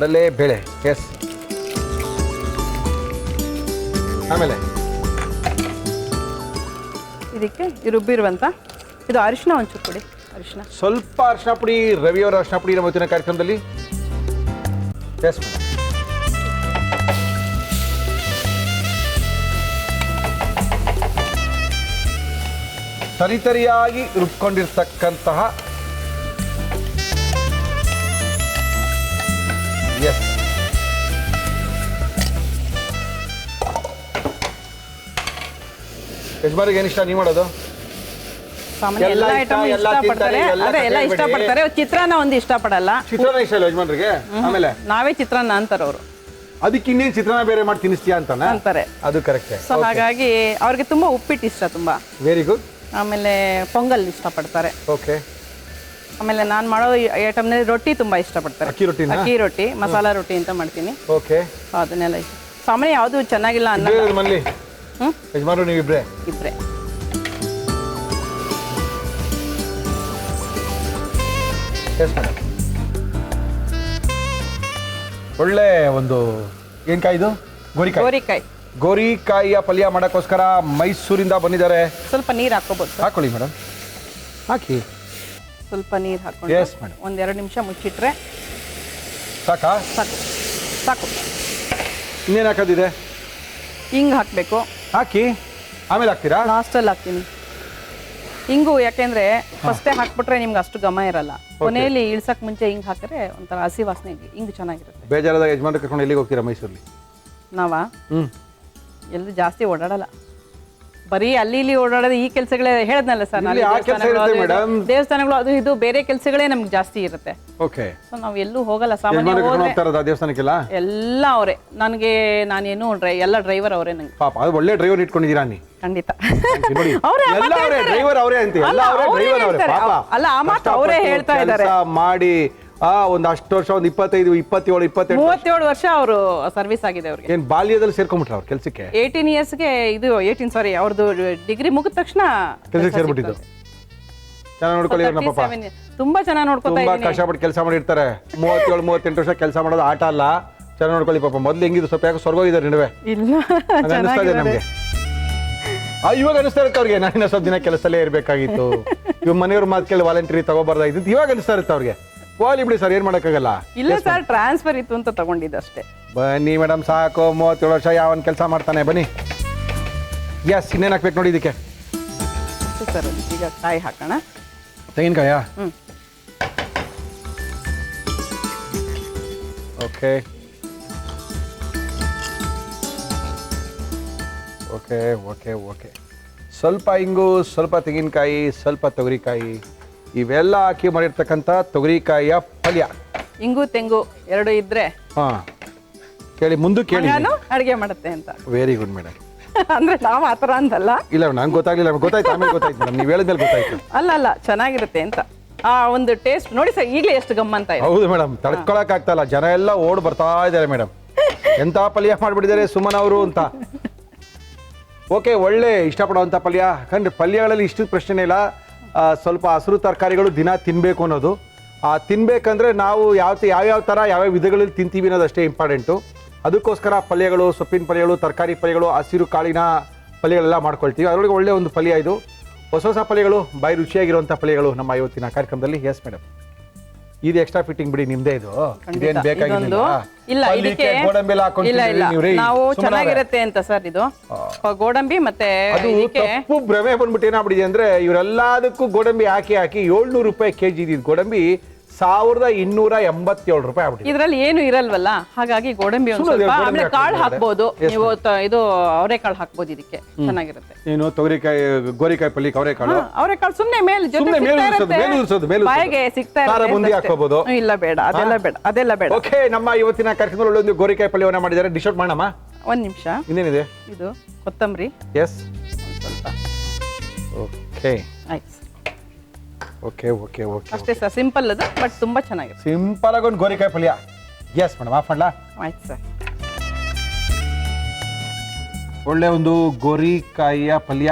ಎಸ್. ಆಮೇಲೆ ಇದಕ್ಕೆ ರುಬ್ಬಿರುವಂತ ಇದು ಅರಿಶಿನ ಒಂಚೂರು ಕೊಡಿ. ಅರಿಶಿನ ಸ್ವಲ್ಪ, ಅರಿಶಿನ ಪುಡಿ. ರವಿಯವರ ಅರಿಶಿನ ಪುಡಿ ನಮ್ಮ ಇವತ್ತಿನ ಕಾರ್ಯಕ್ರಮದಲ್ಲಿ. Yes madam. ತರಿತರಿಯಾಗಿ ರುಬ್ಕೊಂಡಿರ್ತಕ್ಕಂತಹ ಎಸ್ ಯಜಮಾನಿಗೆ ಏನಿಷ್ಟ ನೀವು ಮಾಡೋದು? ಎಲ್ಲ ಐಟಮ್ ಇಷ್ಟಪಡ್ತಾರೆ, ಅದೇ ಎಲ್ಲ ಇಷ್ಟಪಡ್ತಾರೆ. ಚಿತ್ರಾನ್ನ ಒಂದು ಇಷ್ಟಪಡಲ್ಲ. ಚಿತ್ರಾನ್ನ ಇಷ್ಟ ಇಲ್ಲ ಯಜಮಾನ್ರಿಗೆ? ಆಮೇಲೆ ನಾವೇ ಚಿತ್ರಾನ್ನ ಅಂತಾರೆ ಅವರು. ಅದಕ್ಕೆ ಇನ್ನೇನು ಚಿತ್ರಾನ್ನ ಬೇರೆ ಮಾಡಿ ತಿನ್ನಿಸ್ತೀಯಾ ಅಂತಾರೆ. ಅದು ಕರೆಕ್ಟ್. ಸೊ ಹಾಗಾಗಿ ಅವ್ರಿಗೆ ತುಂಬಾ ಉಪ್ಪಿಟ್ಟು ಇಷ್ಟ, ತುಂಬಾ. Very good. ಆಮೇಲೆ ಪೊಂಗಲ್ ಇಷ್ಟಪಡ್ತಾರೆ. ಓಕೆ. ಆಮೇಲೆ ನಾನು ಮಾಡೋ ಐಟಮ್ನಲ್ಲಿ ರೊಟ್ಟಿ ತುಂಬಾ ಇಷ್ಟಪಡ್ತಾರೆ. ಅಕ್ಕಿ ರೊಟ್ಟಿ, ಮಸಾಲಾ ರೊಟ್ಟಿ ಅಂತ ಮಾಡ್ತೀನಿ. ಓಕೆ. ಅದನ್ನೆಲ್ಲ ಇಷ್ಟ. ಸಾಮಾನ್ಯ ಯಾವುದು ಚೆನ್ನಾಗಿಲ್ಲ ಅನ್ನ. ಯಜಮಾನರು ನೀವು ಇಬ್ರೇ? ಒಳ್ಳೆ ಒಂದು ಏನ್ ಕಾಯಿ ಇದು? ಗೋರಿಕಾಯಿಯ ಪಲ್ಯ ಮಾಡೋಕ್ಕೋಸ್ಕರ ಮೈಸೂರಿಂದ ಬಂದಿದ್ದಾರೆ. ಸ್ವಲ್ಪ ನೀರು ಹಾಕೋಬಹುದು? ಹಾಕೊಳ್ಳಿ ಮೇಡಮ್, ಹಾಕಿ. ಸ್ವಲ್ಪ ನೀರು ಹಾಕೊಂಡು ಒಂದ್ 2 ನಿಮಿಷ ಮುಚ್ಚಿಟ್ರೆ ಸಾಕಾ? ಸಾಕು. ಇನ್ನೇನು ಹಾಕೋದಿದೆ? ಹಿಂಗ್ ಹಾಕ್ಬೇಕು. ಹಾಕಿ. ಆಮೇಲೆ ಹಾಕ್ತೀರಾ? ಲಾಸ್ಟಲ್ಲಿ ಹಾಕ್ತೀನಿ ಹಿಂಗು. ಯಾಕೆಂದ್ರೆ ಫಸ್ಟೇ ಹಾಕ್ಬಿಟ್ರೆ ನಿಮ್ಗೆ ಅಷ್ಟು ಘಮ ಇರಲ್ಲ. ಕೊನೆಯಲ್ಲಿ ಇಳ್ಸಕ್ ಮುಂಚೆ ಹಿಂಗ್ ಹಾಕಿದ್ರೆ ಒಂಥರ ಹಸಿ ವಾಸನೆ ಹಿಂಗ್ ಚೆನ್ನಾಗಿರುತ್ತೆ. ಬೇಜಾರಾದಾಗ ಯಜಮಾನ್ರ ಕರ್ಕೊಂಡು ಎಲ್ಲಿಗೆ ಹೋಗ್ತೀರಾ ಮೈಸೂರಲ್ಲಿ? ನಾವಾ ಎಲ್ಲೂ ಜಾಸ್ತಿ ಓಡಾಡಲ್ಲ, ಬರೀ ಅಲ್ಲಿ ಇಲ್ಲಿ ಓಡಾಡೋದು ಈ ಕೆಲಸಗಳೇ ಹೇಳದ್ನಲ್ಲ ಸರ್ ಇಲ್ಲಿ ಆ ಕೆಲ್ಸ ಇರುತ್ತೆ madam. ದೇವಸ್ಥಾನಗಳು ಅದು ಇದು ಬೇರೆ ಕೆಲಸಗಳೇ ನಮ್ಗೆ ಜಾಸ್ತಿ ಇರುತ್ತೆ. ಓಕೆ. ಸೊ ನಾವ್ ಎಲ್ಲೂ ಹೋಗಲ್ಲ ಸಾಮಾನ್ಯ ದೇವಸ್ಥಾನಕ್ಕೆಲ್ಲ ಎಲ್ಲ ಅವರೇ ನನಗೆ ನಾನೇನು ಎಲ್ಲ ಡ್ರೈವರ್ ಅವರೇ ನಂಗೆ. ಪಾಪ ಅದು ಒಳ್ಳೆ ಡ್ರೈವರ್ ಇಟ್ಕೊಂಡಿದ್ದೀರಾ ನೀ. ಖಂಡಿತ ಡ್ರೈವರ್ ಅವರೇ ಅಂತ ಎಲ್ಲ ಅವರೇ ಡ್ರೈವರ್ ಅವರೇ ಪಾಪ. ಅಲ್ಲ ಆ ಮಾತು ಅವರೇ ಹೇಳ್ತಾ ಇದ್ದಾರೆ. ಮಾಡಿ ಒಂದು ಅಷ್ಟು ವರ್ಷ ಒಂದು 25 27 28 37 ವರ್ಷ ಅವರು ಸರ್ವಿಸ್ ಆಗಿದೆ ಅವ್ರಿಗೆ. ಏನ್ ಬಾಲ್ಯದಲ್ಲಿ ಸೇರ್ಕೊಂಡ್ಬಿಟ್ರ ಅವ್ರ ಕೆಲ್ಸಕ್ಕೆ? 18 ಇಯರ್ಸ್ಗೆ ಇದು 18 ಸಾರಿ ಅವ್ರದ್ದು ಡಿಗ್ರಿ ಮುಗಿದ ತಕ್ಷಣ ಕೆಲ್ಸಕ್ಕೆ ಸೇರ್ಬಿಟ್ಟಿದ್ದು. ಚೆನ್ನಾಗಿ ನೋಡ್ಕೊಳ್ಳಿ ಅವ್ರನ್ನ ಪಾಪ. ತುಂಬಾ ಚೆನ್ನಾಗಿ ನೋಡ್ಕೊತಾ ತುಂಬಾ ಇದ್ದೀನಿ. ಕಷ್ಟಪಟ್ಟು ಕೆಲಸ ಮಾಡಿರ್ತಾರೆ. 37 38 ವರ್ಷ ಕೆಲಸ ಮಾಡೋದು ಆಟ ಅಲ್ಲ. ಚೆನ್ನಾಗಿ ನೋಡ್ಕೊಳ್ಳಿ ಪಾಪ. ಮೊದ್ಲು ಹೆಂಗಿದ್ರು ಸ್ವಲ್ಪ ಯಾಕೆ ಸ್ವರ್ಗೋಗಿದ್ದಾರೆ ನಡುವೆ ಇಲ್ಲ ಅನಿಸ್ತಾ ಇದೆ ನಮ್ಗೆ. ಇವಾಗ ಅನಿಸ್ತಾ ಇರುತ್ತೆ ಅವ್ರಿಗೆ ನಾನು ಸ್ವಲ್ಪ ದಿನ ಕೆಲಸದಲ್ಲೇ ಇರ್ಬೇಕಾಗಿತ್ತು, ಇವಾಗ ಮನೆಯವ್ರ ಮಾತು ಕೇಳಿ ವಾಲಂಟರಿ ತಗೋಬಾರ್ದಾಗಿತ್ತು. ಇವಾಗ ಅನಿಸ್ತಾ ಇರುತ್ತೆ ಅವ್ರಿಗೆ. ಹೋಗ್ಲಿ ಬಿಡಿ ಸರ್, ಏನ್ ಮಾಡಕ್ಕಾಗಲ್ಲ. ಇಲ್ಲ ಸರ್, ಟ್ರಾನ್ಸ್ಫರ್ ಇತ್ತು ಅಂತ ತಗೊಂಡಿದ್ದು ಅಷ್ಟೇ. ಬನ್ನಿ ಮೇಡಮ್, ಸಾಕು 37 ವರ್ಷ ಯಾವನ್ ಕೆಲಸ ಮಾಡ್ತಾನೆ. ಬನ್ನಿ. ಎಸ್, ಇನ್ನೇನು ಹಾಕ್ಬೇಕು ನೋಡಿ ಇದಕ್ಕೆ ಸರ್. ಈಗ ಕಾಯಿ ಹಾಕೋಣ. ತೆಂಗಿನಕಾಯ? Okay okay okay okay. ಸ್ವಲ್ಪ ಹಿಂಗು, ಸ್ವಲ್ಪ ತೆಂಗಿನಕಾಯಿ, ಸ್ವಲ್ಪ ತೊಗರಿಕಾಯಿ, ಇವೆಲ್ಲ ಹಾಕಿ ಮಾಡಿರ್ತಕ್ಕಂಥ ತೊಗರಿಕಾಯಿಯ ಪಲ್ಯ. ಇಂಗು ತೆಂಗು ಎರಡು ಇದ್ರೆ ಹಾ ಕೇಳಿ, ಮುಂದೆ ಕೇಳಿ. ನಾನು ಅಡುಗೆ ಮಾಡುತ್ತೆ ಅಂತ. Very good madam. ಅಂದ್ರೆ ನಾವು ಆತರ ಅಂತಲ್ಲ. ಇಲ್ಲ ನಂಗೆ ಗೊತ್ತಾಗ್ಲಿಲ್ಲ, ಗೊತ್ತಾಯ್ತು, ಆಮೇಲೆ ಗೊತ್ತಾಯ್ತು ಮೇಡಮ್, ನೀವು ಹೇಳಿದ್ಮೇಲೆ ಗೊತ್ತಾಯ್ತು. ಅಲ್ಲ ಚೆನ್ನಾಗಿರುತ್ತೆ ಅಂತ ಆ ಒಂದು ಟೇಸ್ಟ್ ನೋಡಿ ಸರ್. ಈಗಲೇ ಎಷ್ಟು ಗಮ್ಮಂತ ಇದೆ. ಹೌದು ಮೇಡಮ್, ತಡ್ಕೊಳಕ್ ಆಗ್ತಾ ಇಲ್ಲ. ಜನ ಎಲ್ಲ ಓಡ್ ಬರ್ತಾ ಇದ್ದಾರೆ ಮೇಡಮ್. ಎಂತ ಪಲ್ಯ ಮಾಡ್ಬಿಟ್ಟಿದ್ದಾರೆ ಸುಮನ್ ಅವರು ಅಂತ. ಓಕೆ, ಒಳ್ಳೆ ಇಷ್ಟಪಡುವಂಥ ಪಲ್ಯ. ಯಾಕಂದ್ರೆ ಪಲ್ಯಗಳಲ್ಲಿ ಇಷ್ಟು ಪ್ರಶ್ನೆ ಇಲ್ಲ. ಸ್ವಲ್ಪ ಹಸಿರು ತರಕಾರಿಗಳು ದಿನ ತಿನ್ನಬೇಕು ಅನ್ನೋದು. ತಿನ್ಬೇಕಂದ್ರೆ ನಾವು ಯಾವ್ಯಾವ ಥರ ಯಾವ್ಯಾವ ವಿಧಗಳಲ್ಲಿ ತಿಂತೀವಿ ಅನ್ನೋದು ಅಷ್ಟೇ ಇಂಪಾರ್ಟೆಂಟು. ಅದಕ್ಕೋಸ್ಕರ ಪಲ್ಯಗಳು, ಸೊಪ್ಪಿನ ಪಲ್ಯಗಳು, ತರಕಾರಿ ಪಲ್ಯಗಳು, ಹಸಿರು ಕಾಳಿನ ಪಲ್ಯಗಳೆಲ್ಲ ಮಾಡ್ಕೊಳ್ತೀವಿ. ಅದರೊಳಗೆ ಒಳ್ಳೆ ಒಂದು ಪಲ್ಯ ಇದು. ಹೊಸ ಹೊಸ ಪಲ್ಯಗಳು, ಬಾಯಿ ರುಚಿಯಾಗಿರುವಂಥ ಪಲ್ಯಗಳು ನಮ್ಮ ಇವತ್ತಿನ ಕಾರ್ಯಕ್ರಮದಲ್ಲಿ. ಎಸ್ ಮೇಡಮ್, ಇದು ಎಕ್ಸ್ಟ್ರಾ ಫಿಟ್ಟಿಂಗ್ ಬಿಡಿ, ನಿಮ್ದೇ ಇದು. ಇದೇನು ಬೇಕಾಗಿಲ್ಲ. ಇಲ್ಲ ಇದಕ್ಕೆ ನಾವು ಚೆನ್ನಾಗಿರುತ್ತೆ ಅಂತ ಸರ್. ಇದು ಗೋಡಂಬಿ ಮತ್ತೆ ತಪ್ಪು ಭ್ರಮೆ ಬಂದ್ಬಿಟ್ಟು ಏನಾಗ್ಬಿಟ್ಟಿದೆ ಅಂದ್ರೆ, ಇವರೆಲ್ಲದಕ್ಕೂ ಗೋಡಂಬಿ ಹಾಕಿ 700 ರೂಪಾಯಿ ಕೆಜಿ ಇದ್ದಿದ್ದು ಗೋಡಂಬಿ 1287 ರೂಪಾಯಿ ಆಗ್ಬಿಟ್ಟಿದೆ. ಇದ್ರಲ್ಲಿ ಏನು ಇರಲ್ವಲ್ಲ, ಹಾಗಾಗಿ ಗೋಡಂಬಿ ಒಂದು ಸ್ವಲ್ಪ, ಆಮೇಲೆ ಕಾಳು ಹಾಕ್ಬೋದು ನೀವು. ಇದು ಅವರೆಕಾಳು ಹಾಕ್ಬೋದು ಇದಕ್ಕೆ, ಚೆನ್ನಾಗಿರುತ್ತೆ. ಏನು ತೊಗರಿಕಾಯಿ, ಗೋರಿಕಾಯಿ ಪಲ್ಯ, ಅವರೆಕಾಳು ಸುಮ್ನೆ ಮೇಲೆ ಬಾಯಿಗೆ ಸಿಗ್ತಾ ಹಾಕೋಬಹುದು. ಇಲ್ಲ ಬೇಡ, ಅದೆಲ್ಲ ಬೇಡ. ಓಕೆ, ನಮ್ಮ ಇವತ್ತಿನ ಕಾರ್ಯಕ್ರಮದಲ್ಲಿ ಒಳ್ಳೊಂದು ಗೋರಿಕಾಯಿ ಪಲ್ಯವನ್ನ ಮಾಡಿದ್ದಾರೆ. ಡಿಶ್ ಔಟ್ ಮಾಡೋಣ. ಒಂದ್ ನಿಮಿಷ. ಇನ್ನೇನಿದೆ? ಇದು ಕೊತ್ತಂಬರಿ. ಎಸ್, ಸ್ವಲ್ಪ. ಓಕೆ ಆಯ್ತು. ಓಕೆ ಓಕೆ ಓಕೆ, ಅಷ್ಟೇ ಸರ್. ಸಿಂಪಲ್ ಅದು, ಬಟ್ ತುಂಬಾ ಚೆನ್ನಾಗಿದೆ. ಸಿಂಪಲ್ ಆಗಿ ಒಂದು ಗೋರಿಕಾಯಿ ಪಲ್ಯ. ಎಸ್ ಮೇಡಮ್, ಆಫ್ ಮಾಡ್ಲಾ? ಆಯ್ತು ಸರ್. ಒಳ್ಳೆ ಒಂದು ಗೋರಿಕಾಯಿಯ ಪಲ್ಯ.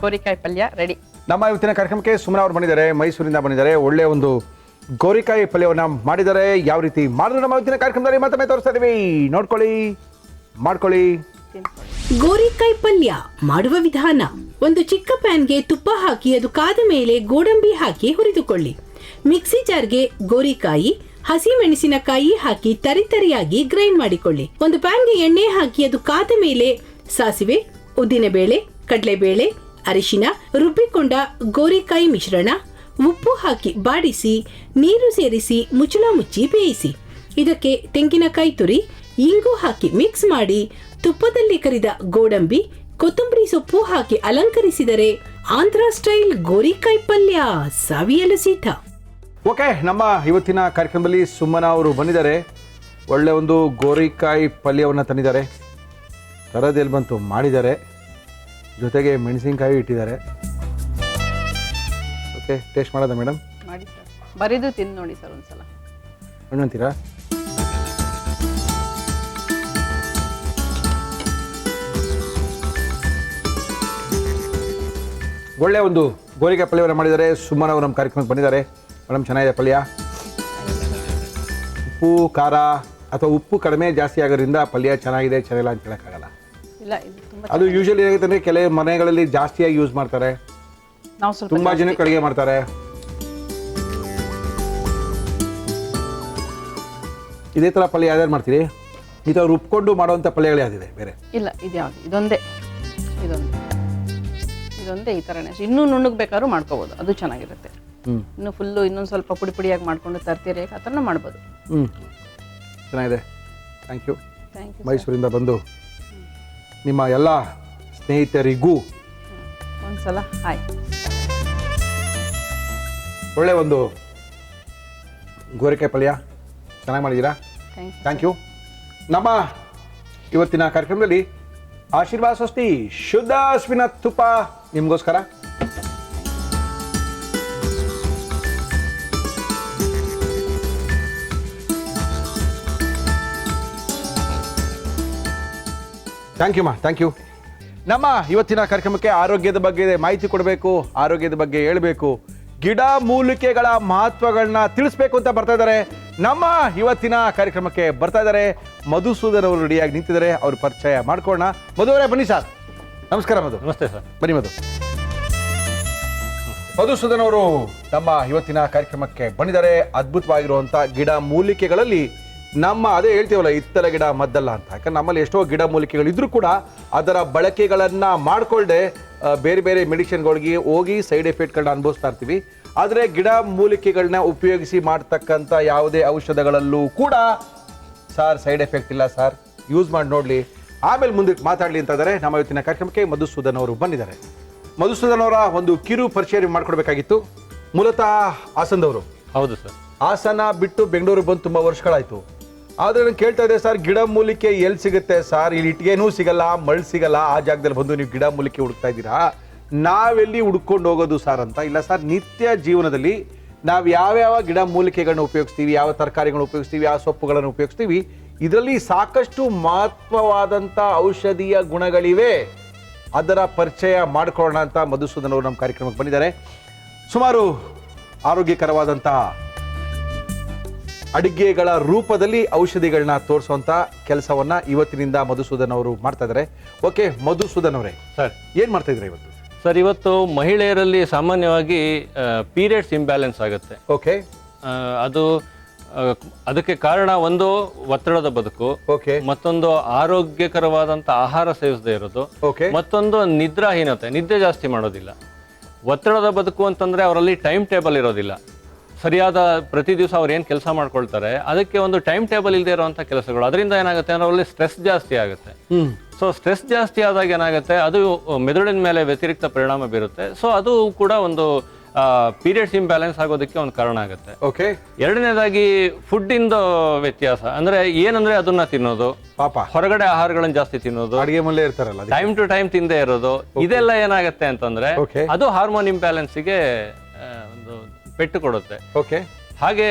ಗೋರಿಕಾಯಿ ಪಲ್ಯ ರೆಡಿ. ನಮ್ಮ ಇವತ್ತಿನ ಕಾರ್ಯಕ್ರಮಕ್ಕೆ ಸುಮನ ಅವರು ಬಂದಿದ್ದಾರೆ, ಮೈಸೂರಿಂದ ಬಂದಿದ್ದಾರೆ. ಒಳ್ಳೆ ಒಂದು ಗೋರಿಕಾಯಿ ಪಲ್ಯವನ್ನ ಮಾಡಿದ್ದಾರೆ. ಯಾವ ರೀತಿ ಮಾಡಿದ್ರು ನಮ್ಮ ಇವತ್ತಿನ ಕಾರ್ಯಕ್ರಮದಲ್ಲಿ ಮತ್ತೊಮ್ಮೆ ತೋರಿಸ್ತಾ ಇದೀವಿ. ನೋಡ್ಕೊಳ್ಳಿ, ಮಾಡ್ಕೊಳ್ಳಿ. ಗೋರಿಕಾಯಿ ಪಲ್ಯ ಮಾಡುವ ವಿಧಾನ: ಒಂದು ಚಿಕ್ಕ ಪ್ಯಾನ್ಗೆ ತುಪ್ಪ ಹಾಕಿ ಅದು ಕಾದ ಮೇಲೆ ಗೋಡಂಬಿ ಹಾಕಿ ಹುರಿದುಕೊಳ್ಳಿ. ಮಿಕ್ಸಿ ಜಾರ್ಗೆ ಗೋರಿಕಾಯಿ, ಹಸಿ ಮೆಣಸಿನಕಾಯಿ ಹಾಕಿ ತರಿತರಿಯಾಗಿ ಗ್ರೈಂಡ್ ಮಾಡಿಕೊಳ್ಳಿ. ಒಂದು ಪ್ಯಾನ್ಗೆ ಎಣ್ಣೆ ಹಾಕಿ ಅದು ಕಾದ ಮೇಲೆ ಸಾಸಿವೆ, ಉದ್ದಿನಬೇಳೆ, ಕಡಲೆಬೇಳೆ, ಅರಿಶಿನ, ರುಬ್ಬಿಕೊಂಡ ಗೋರಿಕಾಯಿ ಮಿಶ್ರಣ, ಉಪ್ಪು ಹಾಕಿ ಬಾಡಿಸಿ ನೀರು ಸೇರಿಸಿ ಮುಚ್ಚಳ ಮುಚ್ಚಿ ಬೇಯಿಸಿ. ಇದಕ್ಕೆ ತೆಂಗಿನಕಾಯಿ ತುರಿ, ಇಂಗು ಹಾಕಿ ಮಿಕ್ಸ್ ಮಾಡಿ ತುಪ್ಪದಲ್ಲಿ ಕರಿದ ಗೋಡಂಬಿ, ಕೊತ್ತಂಬರಿ ಸೊಪ್ಪು ಹಾಕಿ ಅಲಂಕರಿಸಿದರೆ ಆಂಧ್ರ ಸ್ಟೈಲ್ ಗೋರಿಕಾಯಿ ಪಲ್ಯ ಸವಿಯಲು ಸಿದ್ಧ. ಓಕೆ, ನಮ್ಮ ಇವತ್ತಿನ ಕಾರ್ಯಕ್ರಮದಲ್ಲಿ ಸುಮನ ಅವರು ಬಂದಿದ್ದಾರೆ. ಒಳ್ಳೆ ಒಂದು ಗೋರಿಕಾಯಿ ಪಲ್ಯವನ್ನು ತಂದಿದ್ದಾರೆ. ತರದಲ್ಲಿ ಬಂತು, ಮಾಡಿದ್ದಾರೆ. ಜೊತೆಗೆ ಮೆಣಸಿನಕಾಯಿ ಇಟ್ಟಿದ್ದಾರೆ. ಓಕೆ, ಟೇಸ್ಟ್ ಮಾಡೋದಾ ಮೇಡಮ್? ಮಾಡಿ ಸರ್, ಬರಿದು ತಿಂದು ನೋಡಿ ಸರ್ ಒಂದ್ಸಲ. ಏನಂತೀರಾ? ಒಳ್ಳೆ ಒಂದು ಗೋರಿಕಾಯಿ ಪಲ್ಯವನ್ನು ಮಾಡಿದ್ದಾರೆ. ಸುಮನ್ ಅವರು ನಮ್ಮ ಕಾರ್ಯಕ್ರಮಕ್ಕೆ ಬಂದಿದ್ದಾರೆ. ಮೇಡಮ್, ಚೆನ್ನಾಗಿದೆ ಪಲ್ಯ. ಉಪ್ಪು ಖಾರ ಅಥವಾ ಉಪ್ಪು ಕಡಿಮೆ ಜಾಸ್ತಿ ಆಗೋದ್ರಿಂದ ಪಲ್ಯ ಚೆನ್ನಾಗಿದೆ ಚೆನ್ನಾಗಿಲ್ಲ ಅಂತ ಹೇಳೋಕ್ಕಾಗಲ್ಲ. ಇಲ್ಲ, ಇದು ತುಂಬಾ ಅದು ಯೂಶಲಿ ಏನಾಗುತ್ತೆ ಅಂದರೆ ಕೆಲವು ಮನೆಗಳಲ್ಲಿ ಜಾಸ್ತಿಯಾಗಿ ಯೂಸ್ ಮಾಡ್ತಾರೆ. ನಾವು ಸ್ವಲ್ಪ ತುಂಬ ಜನಕ್ಕೆ ಅಡುಗೆ ಮಾಡ್ತಾರೆ. ಇದೇ ಥರ ಪಲ್ಯ ಯಾವ್ದಾರು ಮಾಡ್ತೀರಿ? ಈ ಥರ ರುಬ್ಕೊಂಡು ಮಾಡುವಂಥ ಪಲ್ಯಗಳು ಯಾವ್ದಿದೆ ಬೇರೆ? ಇಲ್ಲ, ಇದು ಯಾವುದು? ಇದೊಂದೇ. ಇದೊಂದು ಇದೊಂದೇ ಈ ಥರನೇ ಇನ್ನೂ ನುಣ್ಣಗೆ ಬೇಕಾದ್ರೂ ಮಾಡ್ಕೋಬೋದು, ಅದು ಚೆನ್ನಾಗಿರುತ್ತೆ. ಇನ್ನು ಫುಲ್ಲು ಇನ್ನೊಂದು ಸ್ವಲ್ಪ ಪುಡಿ ಪುಡಿಯಾಗಿ ಮಾಡ್ಕೊಂಡು ತರ್ತೀರಿ ಆ ಥರನೂ ಮಾಡ್ಬೋದು. ಚೆನ್ನಾಗಿದೆ. Thank you. Thank you. ಮೈಸೂರಿಂದ ಬಂದು ನಿಮ್ಮ ಎಲ್ಲ ಸ್ನೇಹಿತರಿಗೂ ಒಂದ್ಸಲ ಹಾಯ್. ಒಳ್ಳೆ ಒಂದು ಗೋರಿಕಾಯಿ ಪಲ್ಯ ಚೆನ್ನಾಗಿ ಮಾಡಿದ್ದೀರಾ. Thank you. ನಮ್ಮ ಇವತ್ತಿನ ಕಾರ್ಯಕ್ರಮದಲ್ಲಿ ಆಶೀರ್ವಾದ ಸ್ವಸ್ತಿ ಶುದ್ಧ ಹಸುವಿನ ತುಪ್ಪ ನಿಮಗೋಸ್ಕರ. ಥ್ಯಾಂಕ್ ಯು ಮಾ, ಥ್ಯಾಂಕ್ ಯು. ನಮ್ಮ ಇವತ್ತಿನ ಕಾರ್ಯಕ್ರಮಕ್ಕೆ ಆರೋಗ್ಯದ ಬಗ್ಗೆ ಮಾಹಿತಿ ಕೊಡಬೇಕು, ಆರೋಗ್ಯದ ಬಗ್ಗೆ ಹೇಳಬೇಕು, ಗಿಡ ಮೂಲಿಕೆಗಳ ಮಹತ್ವಗಳನ್ನ ತಿಳಿಸ್ಬೇಕು ಅಂತ ಬರ್ತಾ ಇದ್ದಾರೆ. ನಮ್ಮ ಇವತ್ತಿನ ಕಾರ್ಯಕ್ರಮಕ್ಕೆ ಬರ್ತಾ ಇದ್ದಾರೆ ಮಧುಸೂದನ್ ಅವರು ರೆಡಿಯಾಗಿ ನಿಂತಿದ್ದಾರೆ. ಅವ್ರ ಪರಿಚಯ ಮಾಡ್ಕೊಳ್ಳೋಣ. ಮಧು ಅವರೇ ಬನ್ನಿ ಸರ್. ನಮಸ್ಕಾರ ಮಧು. ನಮಸ್ತೆ ಸರ್. ಬನ್ನಿ ಮಧು. ಮಧುಸೂದನ್ ಅವರು ನಮ್ಮ ಇವತ್ತಿನ ಕಾರ್ಯಕ್ರಮಕ್ಕೆ ಬಂದಿದ್ದಾರೆ. ಅದ್ಭುತವಾಗಿರುವಂಥ ಗಿಡ ಮೂಲಿಕೆಗಳಲ್ಲಿ ನಮ್ಮ ಅದೇ ಹೇಳ್ತೀವಲ್ಲ ಇತ್ತಲ ಗಿಡ ಮದ್ದಲ್ಲ ಅಂತ. ಯಾಕಂದ್ರೆ ನಮ್ಮಲ್ಲಿ ಎಷ್ಟೋ ಗಿಡ ಮೂಲಿಕೆಗಳಿದ್ರೂ ಕೂಡ ಅದರ ಬಳಕೆಗಳನ್ನು ಮಾಡಿಕೊಳ್ಳದೆ ಬೇರೆ ಬೇರೆ ಮೆಡಿಸಿನ್ಗಳಿಗೆ ಹೋಗಿ ಸೈಡ್ ಎಫೆಕ್ಟ್ಗಳನ್ನ ಅನುಭವಿಸ್ತಾ ಇರ್ತೀವಿ. ಆದರೆ ಗಿಡ ಮೂಲಿಕೆಗಳನ್ನ ಉಪಯೋಗಿಸಿ ಮಾಡ್ತಕ್ಕಂಥ ಯಾವುದೇ ಔಷಧಗಳಲ್ಲೂ ಕೂಡ ಸರ್ ಸೈಡ್ ಎಫೆಕ್ಟ್ ಇಲ್ಲ ಸರ್, ಯೂಸ್ ಮಾಡಿ ನೋಡಲಿ, ಆಮೇಲೆ ಮುಂದಕ್ಕೆ ಮಾತಾಡಲಿ ಅಂತ ಇದ್ದಾರೆ. ನಮ್ಮ ಇವತ್ತಿನ ಕಾರ್ಯಕ್ರಮಕ್ಕೆ ಮಧುಸೂದನ್ ಅವರು ಬಂದಿದ್ದಾರೆ. ಮಧುಸೂದನ್ ಅವರ ಒಂದು ಕಿರು ಪರಿಚಯ ಮಾಡ್ಕೊಡ್ಬೇಕಾಗಿತ್ತು. ಮೂಲತಃ ಹಾಸನದವರು. ಹೌದು ಸರ್. ಹಾಸನ ಬಿಟ್ಟು ಬೆಂಗಳೂರಿಗೆ ಬಂದು ತುಂಬ ವರ್ಷಗಳಾಯಿತು. ಆದರೆ ನಾನು ಕೇಳ್ತಾ ಇದ್ದೆ ಸರ್ ಗಿಡ ಮೂಲಿಕೆ ಎಲ್ಲಿ ಸಿಗುತ್ತೆ ಸರ್, ಇಲ್ಲಿ ಇಟ್ಟಿಗೆನೂ ಸಿಗಲ್ಲ, ಮಳ್ ಸಿಗಲ್ಲ, ಆ ಜಾಗದಲ್ಲಿ ಬಂದು ನೀವು ಗಿಡ ಮೂಲಿಕೆ ಹುಡುಕ್ತಾ ಇದ್ದೀರಾ, ನಾವೆಲ್ಲಿ ಹುಡ್ಕೊಂಡು ಹೋಗೋದು ಸರ್ ಅಂತ. ಇಲ್ಲ ಸರ್, ನಿತ್ಯ ಜೀವನದಲ್ಲಿ ನಾವು ಯಾವ್ಯಾವ ಗಿಡ ಮೂಲಿಕೆಗಳನ್ನ ಉಪಯೋಗಿಸ್ತೀವಿ, ಯಾವ ತರಕಾರಿಗಳನ್ನ ಉಪಯೋಗಿಸ್ತೀವಿ, ಯಾವ ಸೊಪ್ಪುಗಳನ್ನು ಉಪಯೋಗಿಸ್ತೀವಿ, ಇದರಲ್ಲಿ ಸಾಕಷ್ಟು ಮಹತ್ವವಾದಂಥ ಔಷಧೀಯ ಗುಣಗಳಿವೆ. ಅದರ ಪರಿಚಯ ಮಾಡ್ಕೊಳ್ಳೋಣ ಅಂತ ಮಧುಸೂದನ್ ಅವರು ನಮ್ಮ ಕಾರ್ಯಕ್ರಮಕ್ಕೆ ಬಂದಿದ್ದಾರೆ. ಸುಮಾರು ಆರೋಗ್ಯಕರವಾದಂಥ ಅಡಿಗೆಗಳ ರೂಪದಲ್ಲಿ ಔಷಧಿಗಳನ್ನ ತೋರಿಸುವಂತ ಕೆಲಸವನ್ನ ಇವತ್ತಿನಿಂದ ಮಧುಸೂದನ್ ಅವರು ಮಾಡ್ತಾ ಇದ್ದಾರೆ. ಓಕೆ ಮಧುಸೂದನ್ ಅವರೇ ಸರ್, ಏನ್ ಮಾಡ್ತಾ ಇದ್ರೆ ಇವತ್ತು? ಸರ್, ಇವತ್ತು ಮಹಿಳೆಯರಲ್ಲಿ ಸಾಮಾನ್ಯವಾಗಿ ಪೀರಿಯಡ್ಸ್ ಇಂಬ್ಯಾಲೆನ್ಸ್ ಆಗುತ್ತೆ. ಓಕೆ. ಅದಕ್ಕೆ ಕಾರಣ ಒಂದು ಒತ್ತಡದ ಬದುಕು, ಓಕೆ, ಮತ್ತೊಂದು ಆರೋಗ್ಯಕರವಾದಂಥ ಆಹಾರ ಸೇವಿಸದೇ ಇರೋದು, ಓಕೆ, ಮತ್ತೊಂದು ನಿದ್ರಾಹೀನತೆ, ನಿದ್ದೆ ಜಾಸ್ತಿ ಮಾಡೋದಿಲ್ಲ. ಒತ್ತಡದ ಬದುಕು ಅಂತಂದ್ರೆ ಅವರಲ್ಲಿ ಟೈಮ್ ಟೇಬಲ್ ಇರೋದಿಲ್ಲ. ಸರಿಯಾದ ಪ್ರತಿ ದಿವಸ ಅವ್ರು ಏನು ಕೆಲಸ ಮಾಡ್ಕೊಳ್ತಾರೆ ಅದಕ್ಕೆ ಒಂದು ಟೈಮ್ ಟೇಬಲ್ ಇಲ್ಲದೆ ಇರುವಂಥ ಕೆಲಸಗಳು. ಅದರಿಂದ ಏನಾಗುತ್ತೆ ಅಂದ್ರೆ ಅವರಲ್ಲಿ ಸ್ಟ್ರೆಸ್ ಜಾಸ್ತಿ ಆಗುತ್ತೆ. ಸೊ ಸ್ಟ್ರೆಸ್ ಜಾಸ್ತಿ ಆದಾಗ ಏನಾಗುತ್ತೆ, ಅದು ಮೆದುಳಿನ ಮೇಲೆ ವ್ಯತಿರಿಕ್ತ ಪರಿಣಾಮ ಬೀರುತ್ತೆ. ಸೊ ಅದು ಕೂಡ ಒಂದು ಪೀರಿಯಡ್ಸ್ ಇಂಬ್ಯಾಲೆನ್ಸ್ ಆಗೋದಕ್ಕೆ ಒಂದು ಕಾರಣ ಆಗುತ್ತೆ. ಓಕೆ. ಎರಡನೇದಾಗಿ ಫುಡ್ ಇಂದ ವ್ಯತ್ಯಾಸ ಅಂದ್ರೆ ಏನಂದ್ರೆ ಅದನ್ನ ತಿನ್ನೋದು, ಪಾಪ ಹೊರಗಡೆ ಆಹಾರಗಳನ್ನ ಜಾಸ್ತಿ ತಿನ್ನೋದು, ಅಡಿಗೆ ಮನೆ ಇರ್ತಾರಲ್ಲ, ಟೈಮ್ ಟು ಟೈಮ್ ತಿಂದೇ ಇರೋದು, ಇದೆಲ್ಲ ಏನಾಗುತ್ತೆ ಅಂತಂದ್ರೆ ಅದು ಹಾರ್ಮೋನ್ ಇಂಬ್ಯಾಲೆನ್ಸ್ಗೆ ಒಂದು ಪೆಟ್ಟು ಕೊಡುತ್ತೆ. ಓಕೆ. ಹಾಗೆ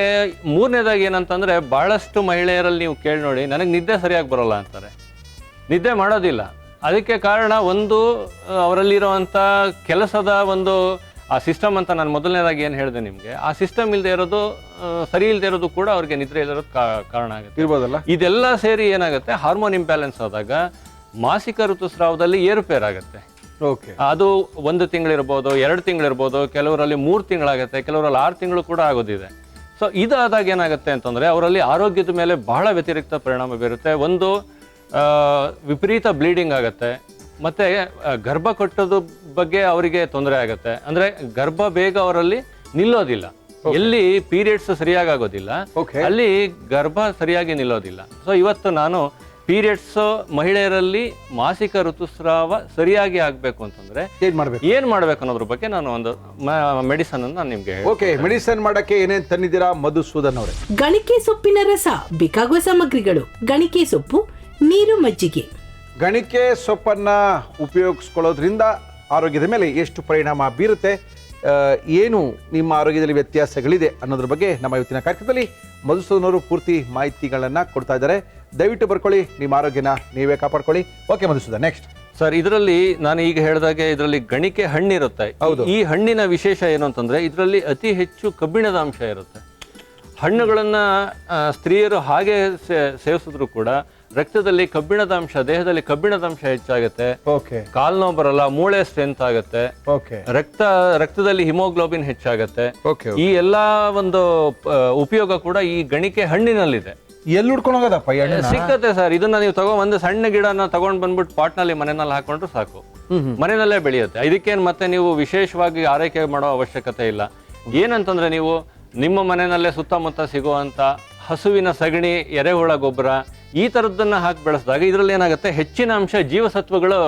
ಮೂರನೇದಾಗಿ ಏನಂತಂದ್ರೆ ಬಹಳಷ್ಟು ಮಹಿಳೆಯರಲ್ಲಿ ನೀವು ಕೇಳಿ ನೋಡಿ, ನನಗೆ ನಿದ್ದೆ ಸರಿಯಾಗಿ ಬರೋಲ್ಲ ಅಂತಾರೆ, ನಿದ್ದೆ ಮಾಡೋದಿಲ್ಲ. ಅದಕ್ಕೆ ಕಾರಣ ಒಂದು ಅವರಲ್ಲಿರುವಂಥ ಕೆಲಸದ ಒಂದು ಆ ಸಿಸ್ಟಮ್ ಅಂತ ನಾನು ಮೊದಲನೇದಾಗಿ ಏನು ಹೇಳಿದೆ ನಿಮಗೆ, ಆ ಸಿಸ್ಟಮ್ ಇಲ್ಲದೆ ಇರೋದು, ಸರಿ ಇಲ್ಲದೆ ಇರೋದು ಕೂಡ ಅವ್ರಿಗೆ ನಿದ್ರೆ ಇಲ್ಲದೆ ಕಾರಣ ಆಗುತ್ತೆ ಇರ್ಬೋದಲ್ಲ. ಇದೆಲ್ಲ ಸೇರಿ ಏನಾಗುತ್ತೆ, ಹಾರ್ಮೋನ್ ಇಂಬ್ಯಾಲೆನ್ಸ್ ಆದಾಗ ಮಾಸಿಕ ಋತುಸ್ರಾವದಲ್ಲಿ ಏರುಪೇರಾಗುತ್ತೆ. ಓಕೆ. ಅದು 1 ತಿಂಗಳಿರ್ಬೋದು, 2 ತಿಂಗಳಿರ್ಬೋದು, ಕೆಲವರಲ್ಲಿ 3 ತಿಂಗಳಾಗುತ್ತೆ, ಕೆಲವರಲ್ಲಿ 6 ತಿಂಗಳು ಕೂಡ ಆಗೋದಿದೆ. ಸೊ ಇದಾದಾಗ ಏನಾಗುತ್ತೆ ಅಂತಂದರೆ ಅವರಲ್ಲಿ ಆರೋಗ್ಯದ ಮೇಲೆ ಬಹಳ ವ್ಯತಿರಿಕ್ತ ಪರಿಣಾಮ ಬೀರುತ್ತೆ. ಒಂದು ವಿಪರೀತ ಬ್ಲೀಡಿಂಗ್ ಆಗುತ್ತೆ, ಮತ್ತು ಗರ್ಭ ಕಟ್ಟೋದು ಬಗ್ಗೆ ಅವರಿಗೆ ತೊಂದರೆ ಆಗುತ್ತೆ. ಅಂದರೆ ಗರ್ಭ ಬೇಗ ಅವರಲ್ಲಿ ನಿಲ್ಲೋದಿಲ್ಲ. ಎಲ್ಲಿ ಪೀರಿಯಡ್ಸ್ ಸರಿಯಾಗಿ ಆಗೋದಿಲ್ಲ ಅಲ್ಲಿ ಗರ್ಭ ಸರಿಯಾಗಿ ನಿಲ್ಲೋದಿಲ್ಲ. ಸೊ ಇವತ್ತು ನಾನು ಪೀರಿಯಡ್ಸ್ ಮಹಿಳೆಯರಲ್ಲಿ ಮಾಸಿಕ ಋತುಸ್ರಾವ ಸರಿಯಾಗಿ ಆಗಬೇಕು ಅಂತಂದ್ರೆ ಏನ್ ಮಾಡ್ಬೇಕು ಅನ್ನೋದ್ರ ಬಗ್ಗೆ ನಾನು ಒಂದು ಮೆಡಿಸನ್ ಅನ್ನು ನಿಮ್ಗೆ ಓಕೆ. ಮೆಡಿಸನ್ ಮಾಡಕ್ಕೆ ಏನೇನ್ ತಂದಿದ್ದೀರಾ ಮಧುಸೂದನ್ ಅವರೇ? ಗಣಿಕೆ ಸೊಪ್ಪಿನ ರಸ, ಬೇಕಾಗುವ ಸಾಮಗ್ರಿಗಳು: ಗಣಿಕೆ ಸೊಪ್ಪು, ನೀರು, ಮಜ್ಜಿಗೆ. ಗಣಿಕೆ ಸೊಪ್ಪನ್ನ ಉಪಯೋಗಿಸ್ಕೊಳ್ಳೋದ್ರಿಂದ ಆರೋಗ್ಯದ ಮೇಲೆ ಎಷ್ಟು ಪರಿಣಾಮ ಬೀರುತ್ತೆ, ಏನು ನಿಮ್ಮ ಆರೋಗ್ಯದಲ್ಲಿ ವ್ಯತ್ಯಾಸಗಳಿದೆ ಅನ್ನೋದ್ರ ಬಗ್ಗೆ ನಮ್ಮ ಇವತ್ತಿನ ಕಾರ್ಯಕ್ರಮದಲ್ಲಿ ಮಧುಸೂದನ್ ಅವರು ಪೂರ್ತಿ ಮಾಹಿತಿಗಳನ್ನ ಕೊಡ್ತಾ ಇದ್ದಾರೆ. ದಯವಿಟ್ಟು ಬರ್ಕೊಳ್ಳಿ, ನಿಮ್ಮ ಆರೋಗ್ಯನ ನೀವೇ ಕಾಪಾಡ್ಕೊಳ್ಳಿ. Okay Madhusudan, next. ಸರ್, ಇದರಲ್ಲಿ ನಾನು ಈಗ ಹೇಳಿದಾಗೆ ಇದರಲ್ಲಿ ಗಣಿಕೆ ಹಣ್ಣಿರುತ್ತೆ. ಈ ಹಣ್ಣಿನ ವಿಶೇಷ ಏನು ಅಂತಂದ್ರೆ ಇದರಲ್ಲಿ ಅತಿ ಹೆಚ್ಚು ಕಬ್ಬಿಣದ ಅಂಶ ಇರುತ್ತೆ. ಹಣ್ಣುಗಳನ್ನ ಸ್ತ್ರೀಯರು ಹಾಗೆ ಸೇವಿಸಿದ್ರು ಕೂಡ ರಕ್ತದಲ್ಲಿ ಕಬ್ಬಿಣದ ಅಂಶ, ದೇಹದಲ್ಲಿ ಕಬ್ಬಿಣದ ಅಂಶ ಹೆಚ್ಚಾಗುತ್ತೆ. ಕಾಲ್ ನೋವು ಬರಲ್ಲ, ಮೂಳೆ ಸ್ಟ್ರೆಂತ್ ಆಗುತ್ತೆ, ರಕ್ತದಲ್ಲಿ ಹಿಮೋಗ್ಲೋಬಿನ್ ಹೆಚ್ಚಾಗುತ್ತೆ. ಈ ಎಲ್ಲಾ ಒಂದು ಉಪಯೋಗ ಕೂಡ ಈ ಗಣಿಕೆ ಹಣ್ಣಿನಲ್ಲಿದೆ. ಎಲ್ಲಿ ಹುಡ್ಕೊಂಡು ಹೋಗೋದಪ್ಪ ಈ ಹಣ್ಣನ್ನ? ಸಿಕ್ಕತ್ತೆ ಸರ್. ಇದನ್ನ ನೀವು ಒಂದು ಸಣ್ಣ ಗಿಡನ ತಗೊಂಡ್ ಬಂದ್ಬಿಟ್ಟು ಪಾಟ್ನಲ್ಲಿ ಮನೆಯಲ್ಲಿ ಹಾಕೊಂಡ್ರು ಸಾಕು, ಮನೆಯಲ್ಲೇ ಬೆಳೆಯುತ್ತೆ. ಇದಕ್ಕೇನು ಮತ್ತೆ ನೀವು ವಿಶೇಷವಾಗಿ ಆರೈಕೆ ಮಾಡೋ ಅವಶ್ಯಕತೆ ಇಲ್ಲ. ಏನಂತಂದ್ರೆ ನೀವು ನಿಮ್ಮ ಮನೆಯಲ್ಲೇ ಸುತ್ತಮುತ್ತ ಸಿಗುವಂತ ಹಸುವಿನ ಸಗಣಿ, ಎರೆಹುಳ ಗೊಬ್ಬರ ಈ ತರದ್ದನ್ನ ಹಾಕಿ ಬೆಳೆಸಿದಾಗ ಇದರಲ್ಲಿ ಏನಾಗುತ್ತೆ, ಹೆಚ್ಚಿನ ಅಂಶ ಜೀವಸತ್ವಗಳು,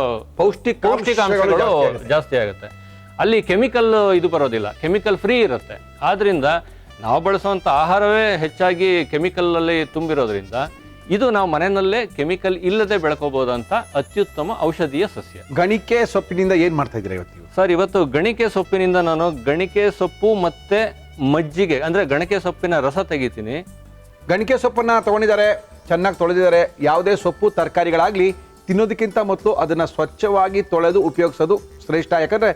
ಪೌಷ್ಟಿಕಾಂಶಗಳು ಜಾಸ್ತಿ ಆಗುತ್ತೆ. ಅಲ್ಲಿ ಕೆಮಿಕಲ್ ಇದು ಬರೋದಿಲ್ಲ, ಕೆಮಿಕಲ್ ಫ್ರೀ ಇರುತ್ತೆ. ಆದ್ರಿಂದ ನಾವು ಬಳಸುವಂತ ಆಹಾರವೇ ಹೆಚ್ಚಾಗಿ ಕೆಮಿಕಲ್ ಅಲ್ಲಿ ತುಂಬಿರೋದ್ರಿಂದ ಇದು ನಾವು ಮನೆಯಲ್ಲೇ ಕೆಮಿಕಲ್ ಇಲ್ಲದೆ ಬೆಳ್ಕೋಬಹುದಂತ ಅತ್ಯುತ್ತಮ ಔಷಧೀಯ ಸಸ್ಯ. ಗಣಿಕೆ ಸೊಪ್ಪಿನಿಂದ ಏನ್ ಮಾಡ್ತಾ ಇದ್ದೀರಾ ಇವತ್ತು? ಸರ್, ಇವತ್ತು ಗಣಿಕೆ ಸೊಪ್ಪಿನಿಂದ ನಾನು ಗಣಿಕೆ ಸೊಪ್ಪು ಮತ್ತೆ ಮಜ್ಜಿಗೆ, ಅಂದ್ರೆ ಗಣಿಕೆ ಸೊಪ್ಪಿನ ರಸ ತೆಗಿತೀನಿ. ಗಣಿಕೆ ಸೊಪ್ಪನ್ನ ತಗೊಂಡಿದ್ದಾರೆ, ಚೆನ್ನಾಗಿ ತೊಳೆದಿದ್ದಾರೆ. ಯಾವುದೇ ಸೊಪ್ಪು ತರಕಾರಿಗಳಾಗ್ಲಿ ತಿನ್ನೋದಕ್ಕಿಂತ ಮೊದಲು ಅದನ್ನ ಸ್ವಚ್ಛವಾಗಿ ತೊಳೆದು ಉಪಯೋಗಿಸೋದು ಶ್ರೇಷ್ಠ. ಯಾಕಂದ್ರೆ